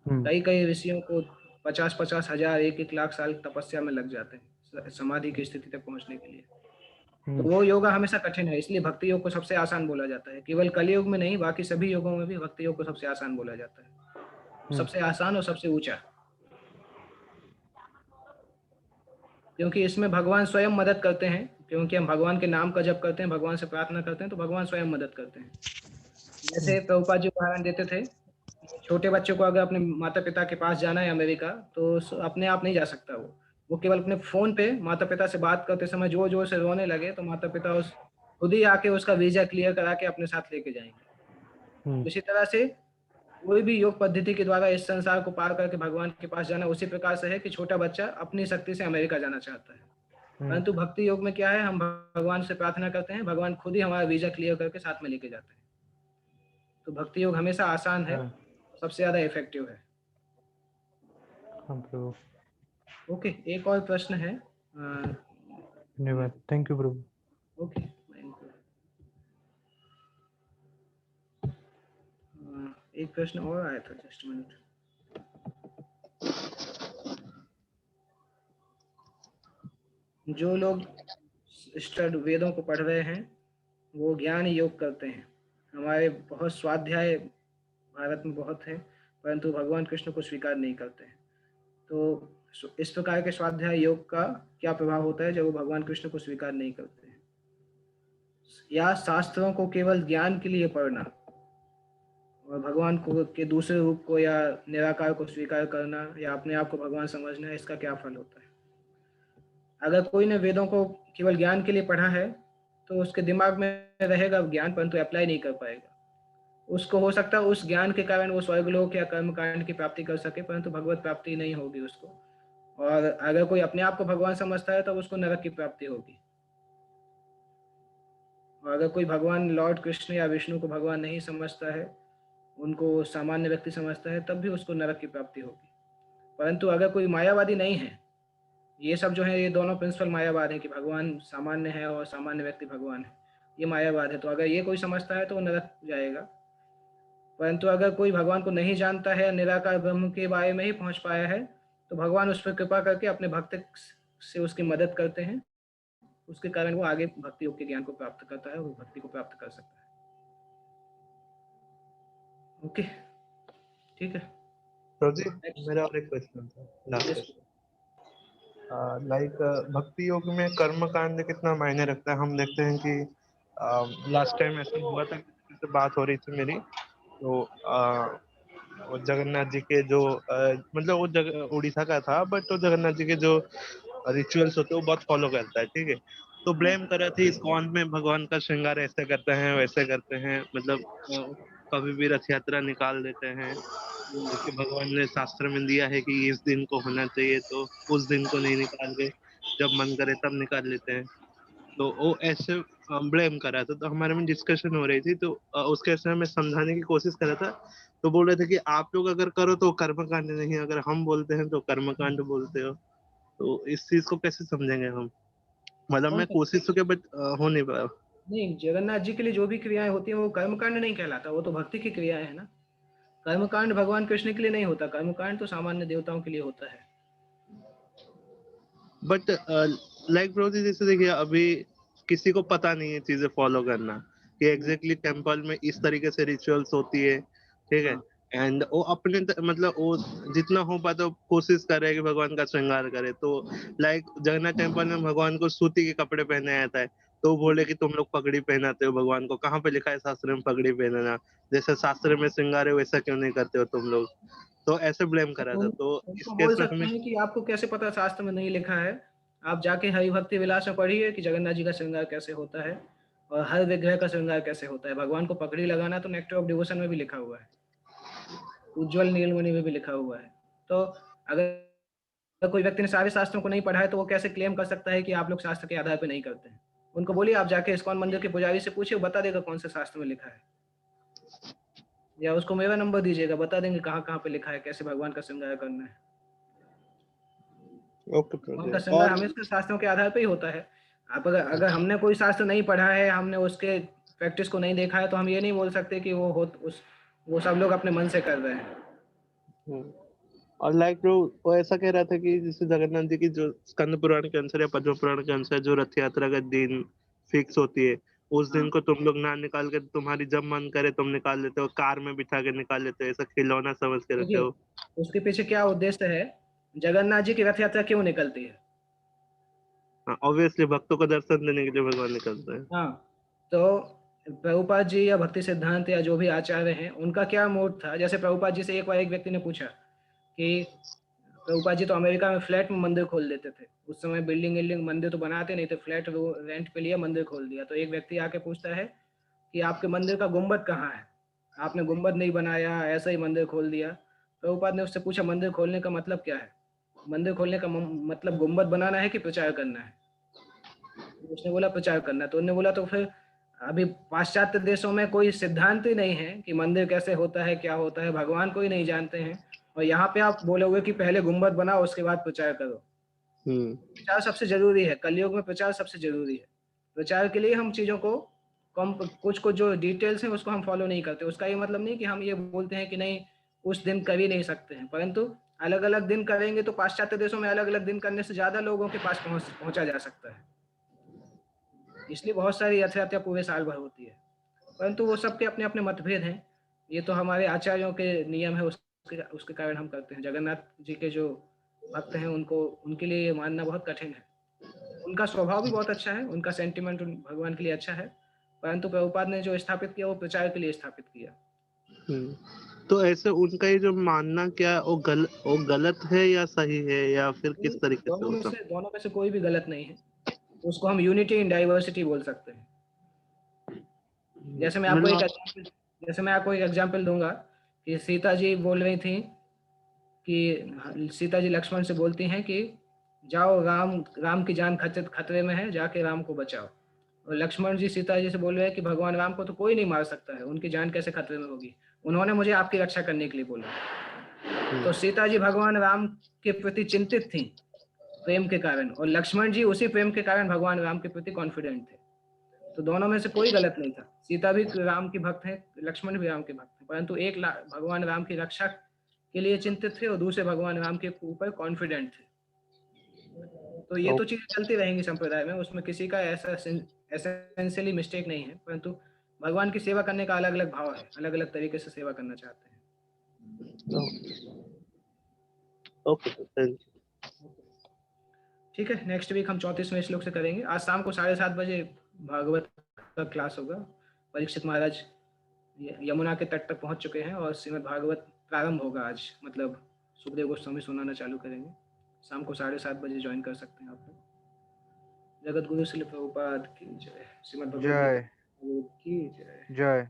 Speaker 4: हम्म,
Speaker 1: कई कई ऋषियों को 50-50 हजार 1-1 लाख साल तपस्या में लग जाते हैं समाधि की स्थिति तक पहुंचने के लिए। तो
Speaker 4: हम्म,
Speaker 1: वो योगा हमेशा कठिन है, इसलिए भक्ति योग को सबसे आसान बोला जाता है। केवल कलयुग में नहीं, बाकी सभी योगों में भी भक्ति योग को सबसे आसान बोला जाता है।
Speaker 4: हम्म,
Speaker 1: सबसे आसान और सबसे ऊंचा, क्योंकि इसमें भगवान स्वयं मदद करते हैं। क्योंकि हम भगवान के नाम का जप करते हैं, भगवान से प्रार्थना करते हैं, तो भगवान स्वयं मदद करते हैं।
Speaker 4: हम्म,
Speaker 1: जैसे प्रभुपाद जी उदाहरण देते थे, छोटे बच्चे को अगर अपने माता पिता के पास जाना है अमेरिका, तो अपने आप नहीं जा सकता। वो केवल अपने फोन पे माता पिता से बात करते समय जोर जोर से रोने लगे तो माता पिता उस खुद ही आके उसका वीजा क्लियर करा के अपने साथ लेके जाएंगे।
Speaker 4: हम्म,
Speaker 1: इसी तरह से कोई भी योग पद्धति के द्वारा इस संसार को पार करके भगवान के पास जाना उसी प्रकार से है कि छोटा बच्चा अपनी शक्ति से अमेरिका जाना चाहता है।
Speaker 4: हम्म,
Speaker 1: परंतु भक्ति योग में क्या है, हम भगवान से प्रार्थना करते हैं, भगवान खुद ही हमारा वीजा क्लियर करके साथ में लेके जाते हैं। तो भक्ति योग हमेशा आसान है,
Speaker 4: हाँ,
Speaker 1: सबसे ज्यादा इफेक्टिव है।
Speaker 4: हाँ प्रभु,
Speaker 1: ओके, एक और प्रश्न है। अ,
Speaker 4: धन्यवाद, थैंक यू प्रभु।
Speaker 1: ओके। एक प्रश्न और आया था, जस्ट मिनट। जो लोग वेदों को पढ़ रहे हैं वो ज्ञान योग करते हैं। हमारे बहुत स्वाध्याय भारत में बहुत हैं, परंतु भगवान कृष्ण को स्वीकार नहीं करते हैं। तो इस प्रकार के स्वाध्याय योग का क्या प्रभाव होता है जब वो भगवान कृष्ण को स्वीकार नहीं करते हैं? या शास्त्रों को केवल ज्ञान के लिए पढ़ना और भगवान को के दूसरे रूप को या निराकार को स्वीकार करना या अपने आप को भगवान समझना, इसका क्या फल होता है? अगर कोई ने वेदों को केवल ज्ञान के लिए पढ़ा है तो उसके दिमाग में रहेगा ज्ञान, परंतु अप्लाई नहीं कर पाएगा। उसको हो सकता है उस ज्ञान के कारण वो स्वर्गलोक या कर्म कांड की प्राप्ति कर सके, परंतु भगवत प्राप्ति नहीं होगी उसको। और अगर कोई अपने आप को भगवान समझता है तो उसको नरक की प्राप्ति होगी। और अगर कोई भगवान लॉर्ड कृष्ण या विष्णु को भगवान नहीं समझता है, उनको सामान्य व्यक्ति समझता है, तब भी उसको नरक की प्राप्ति होगी। परंतु अगर कोई मायावादी नहीं है, ये सब जो है ये दोनों प्रिंसिपल मायावाद है कि भगवान सामान्य है और सामान्य व्यक्ति भगवान है, ये मायावाद है। तो अगर ये कोई समझता है तो वो नरक जाएगा। परंतु अगर कोई भगवान को नहीं जानता है, निराकार ब्रह्म के बारे में ही पहुंच पाया है, तो भगवान उस पर कृपा करके अपने भक्त से उसकी मदद करते हैं, उसके कारण वो आगे भक्ति योग के ज्ञान को प्राप्त करता है और भक्ति को प्राप्त कर सकता है। ओके, ठीक है।
Speaker 3: प्रदीप, मेरा और एक क्वेश्चन था, लास्ट क्वेश्चन। लाइक भक्ति योग में कर्म कांड कितना मायने रखता है? हम देखते हैं कि लास्ट टाइम ऐसा हुआ था, किसी से बात हो रही थी मेरी, तो वो जगन्नाथ जी के जो मतलब वो उड़ीसा का था, बट वो जगन्नाथ जी के जो रिचुअल्स होते हैं वो बहुत फॉलो करता है, ठीक है। तो ब्लेम कर रहे थे इस्कॉन में भगवान का श्रृंगार ऐसे करते हैं वैसे करते हैं, मतलब कभी भी रथ यात्रा निकाल देते हैं, जबकि भगवान ने शास्त्र में दिया है कि इस दिन को होना चाहिए, तो उस दिन को नहीं निकाल के जब मन करे तब निकाल लेते हैं। तो वो ऐसे ब्लेम कर रहा था, तो हमारे में डिस्कशन हो रही थी, तो उसके ऐसे मैं समझाने की कोशिश कर रहा था। तो बोल रहे थे कि आप लोग अगर करो तो कर्मकांड नहीं, अगर हम बोलते हैं तो कर्मकांड बोलते हो। तो इस चीज को कैसे समझेंगे हम? मतलब मैं कोशिश तो किया, बट हो नहीं पाया।
Speaker 1: नहीं, जगन्नाथ जी के लिए जो भी क्रियाएं होती हैं वो कर्मकांड नहीं कहलाता, वो तो भक्ति की क्रियाएं है ना। कर्मकांड भगवान कृष्ण के लिए नहीं होता, कर्मकांड तो सामान्य देवताओं के लिए होता है।
Speaker 3: बट लाइक ब्रो जी, जैसे देखिए अभी किसी को पता नहीं है चीजें फॉलो करना कि एग्जैक्टली टेम्पल में इस तरीके से रिचुअल्स होती है, ठीक है। एंड वो अपने मतलब वो जितना हो पाता है कोशिश कर रहे हैं कि भगवान का श्रृंगार करे। तो लाइक जगन्नाथ टेम्पल में भगवान को सूती के कपड़े पहने जाता है, तो बोले कि तुम लोग पगड़ी पहनाते हो भगवान को, कहाँ पे लिखा है शास्त्र में पगड़ी पहनना? जैसे शास्त्र में श्रृंगार है वैसा क्यों नहीं करते हो तुम लोग? तो ऐसे ब्लेम करा था। तो इस
Speaker 1: उनको
Speaker 3: केस
Speaker 1: बोल
Speaker 3: में
Speaker 1: सकते
Speaker 3: हमें
Speaker 1: हैं कि आपको कैसे पता शास्त्र में नहीं लिखा है, आप जाके हरिभक्ति विलास में पढ़िए कि जगन्नाथ जी का श्रृंगार कैसे होता है और हर विग्रह का श्रृंगार कैसे होता है। भगवान को पगड़ी लगाना तो नेक्टर ऑफ डिवोशन में भी लिखा हुआ है, उज्ज्वल नीलमणि में भी लिखा हुआ है। तो अगर कोई व्यक्ति ने सारे शास्त्रों को नहीं पढ़ा है तो वो कैसे क्लेम कर सकता है कि आप लोग शास्त्र के आधार पर नहीं करते हैं? उनको बोलिए आप जाके इस्कॉन मंदिर के पुजारी से पूछिए, बता देगा कौन से शास्त्र में लिखा है, या उसको मेरा नंबर दीजिएगा, बता देंगे कहाँ कहाँ पे लिखा है कैसे भगवान का श्रृंगार करना है। भगवान का श्रृंगार
Speaker 3: और
Speaker 1: हमेशा शास्त्रों के आधार पर ही होता है। आप अगर हमने कोई शास्त्र नहीं पढ़ा है, हमने उसके प्रैक्टिस को नहीं देखा है, तो हम ये नहीं बोल सकते कि वो सब लोग अपने मन से कर रहे हैं।
Speaker 3: और लाइक वो ऐसा कह रहा था कि जैसे जगन्नाथ जी की जो स्कंद पुराण के अनुसार या पद्म पुराण के अनुसार जो रथ यात्रा का दिन फिक्स होती है, उस दिन को तुम लोग ना निकाल के तुम्हारी जब मन करे तुम निकाल लेते हो, कार में बिठा के निकाल लेते हो, ऐसा खिलौना समझ के रखे
Speaker 1: देखिए
Speaker 3: हो।
Speaker 1: उसके पीछे क्या उद्देश्य है, जगन्नाथ जी की रथ यात्रा क्यों निकलती है?
Speaker 3: हाँ, ऑब्वियसली भक्तों को दर्शन देने के लिए भगवान निकलते हैं।
Speaker 1: हाँ, तो प्रभुपाद जी या भक्ति सिद्धांत या जो भी आचार्य हैं, उनका क्या मोड था? जैसे प्रभुपाद जी से एक बार एक व्यक्ति ने पूछा कि प्रभुपाद जी तो अमेरिका में फ्लैट में मंदिर खोल देते थे, उस समय बिल्डिंग मंदिर तो बनाते नहीं थे, फ्लैट रेंट पे लिया, मंदिर खोल दिया। तो एक व्यक्ति आके पूछता है कि आपके मंदिर का गुंबद कहाँ है? आपने गुंबद नहीं बनाया, ऐसा ही मंदिर खोल दिया। प्रभुपाद ने उससे पूछा मंदिर खोलने का मतलब क्या है? मंदिर खोलने का मतलब गुंबद बनाना है कि प्रचार करना है? उसने बोला प्रचार करना। तो उन्होंने बोला तो फिर अभी पाश्चात्य देशों में कोई सिद्धांत ही नहीं है कि मंदिर कैसे होता है, क्या होता है, भगवान को ही नहीं जानते हैं, और यहाँ पे आप बोलोगे कि पहले गुंबद बनाओ उसके बाद प्रचार करो। प्रचार सबसे जरूरी है, कलयुग में प्रचार सबसे जरूरी है। प्रचार के लिए हम चीजों को कुछ जो डिटेल्स हैं उसको हम फॉलो नहीं करते। उसका ये मतलब नहीं कि हम ये बोलते हैं कि नहीं उस दिन कर ही नहीं सकते हैं, परंतु अलग अलग दिन करेंगे तो पाश्चात्य देशों में अलग अलग दिन करने से ज्यादा लोगों के पास पहुंचा जा सकता है। इसलिए बहुत सारी रथ यात्रा पूरे साल भर होती है, परंतु वो सबके अपने अपने मतभेद हैं। ये तो हमारे आचार्यों के नियम है, उसके कारण हम करते हैं। जगन्नाथ जी के जो भक्त हैं उनको उनके लिए ये मानना बहुत कठिन है। उनका स्वभाव भी बहुत अच्छा है, उनका सेंटिमेंट भगवान के लिए अच्छा है, परंतु प्रभुपाद ने जो स्थापित किया वो प्रचार के लिए स्थापित किया।
Speaker 3: तो ऐसे उनका ये जो मानना क्या वो गलत है या सही है, या फिर किस तरीके से वो सब?
Speaker 1: दोनों में से कोई भी गलत नहीं है। उसको हम यूनिटी इन डाइवर्सिटी बोल सकते हैं। जैसे मैं आपको एक एग्जांपल दूंगा कि सीता जी बोल रही थी कि सीता जी लक्ष्मण से बोलती हैं कि जाओ, राम की जान खतरे में है, जाके राम को बचाओ। और लक्ष्मण जी सीता जी से बोल रहे हैं कि भगवान राम को तो कोई नहीं मार सकता है, उनकी जान कैसे खतरे में होगी, उन्होंने मुझे आपकी रक्षा करने के लिए बोला। तो सीता जी भगवान राम के प्रति चिंतित थी प्रेम के कारण, और लक्ष्मण जी उसी प्रेम के कारण भगवान राम के प्रति कॉन्फिडेंट थे। तो दोनों में से कोई गलत नहीं था, सीता भी राम की भक्त है, लक्ष्मण भी राम के भक्त है, परंतु एक भगवान राम की रक्षा के लिए चिंतित थे और दूसरे भगवान राम के ऊपर कॉन्फिडेंट थे। तो ये तो चीजें चलती रहेंगी संप्रदाय में, उसमें किसी का ऐसा एसेंशियली मिस्टेक नहीं है, परंतु भगवान की सेवा करने का अलग अलग भाव है, अलग अलग तरीके से सेवा करना चाहते हैं।
Speaker 3: Okay thank you.
Speaker 1: ठीक है, नेक्स्ट वीक हम 34वें श्लोक से करेंगे। आज शाम को 7:30 बजे भागवत का क्लास होगा। परीक्षित महाराज यमुना के तट तक पहुंच चुके हैं और श्रीमद् भागवत प्रारंभ होगा आज, मतलब सुखदेव गोस्वामी सुनाना चालू करेंगे। शाम को 7:30 बजे ज्वाइन कर सकते हैं आप लोग। जगत गुरु श्री प्रभुपाद की जय। श्रीमद् भगवद गीता की जय।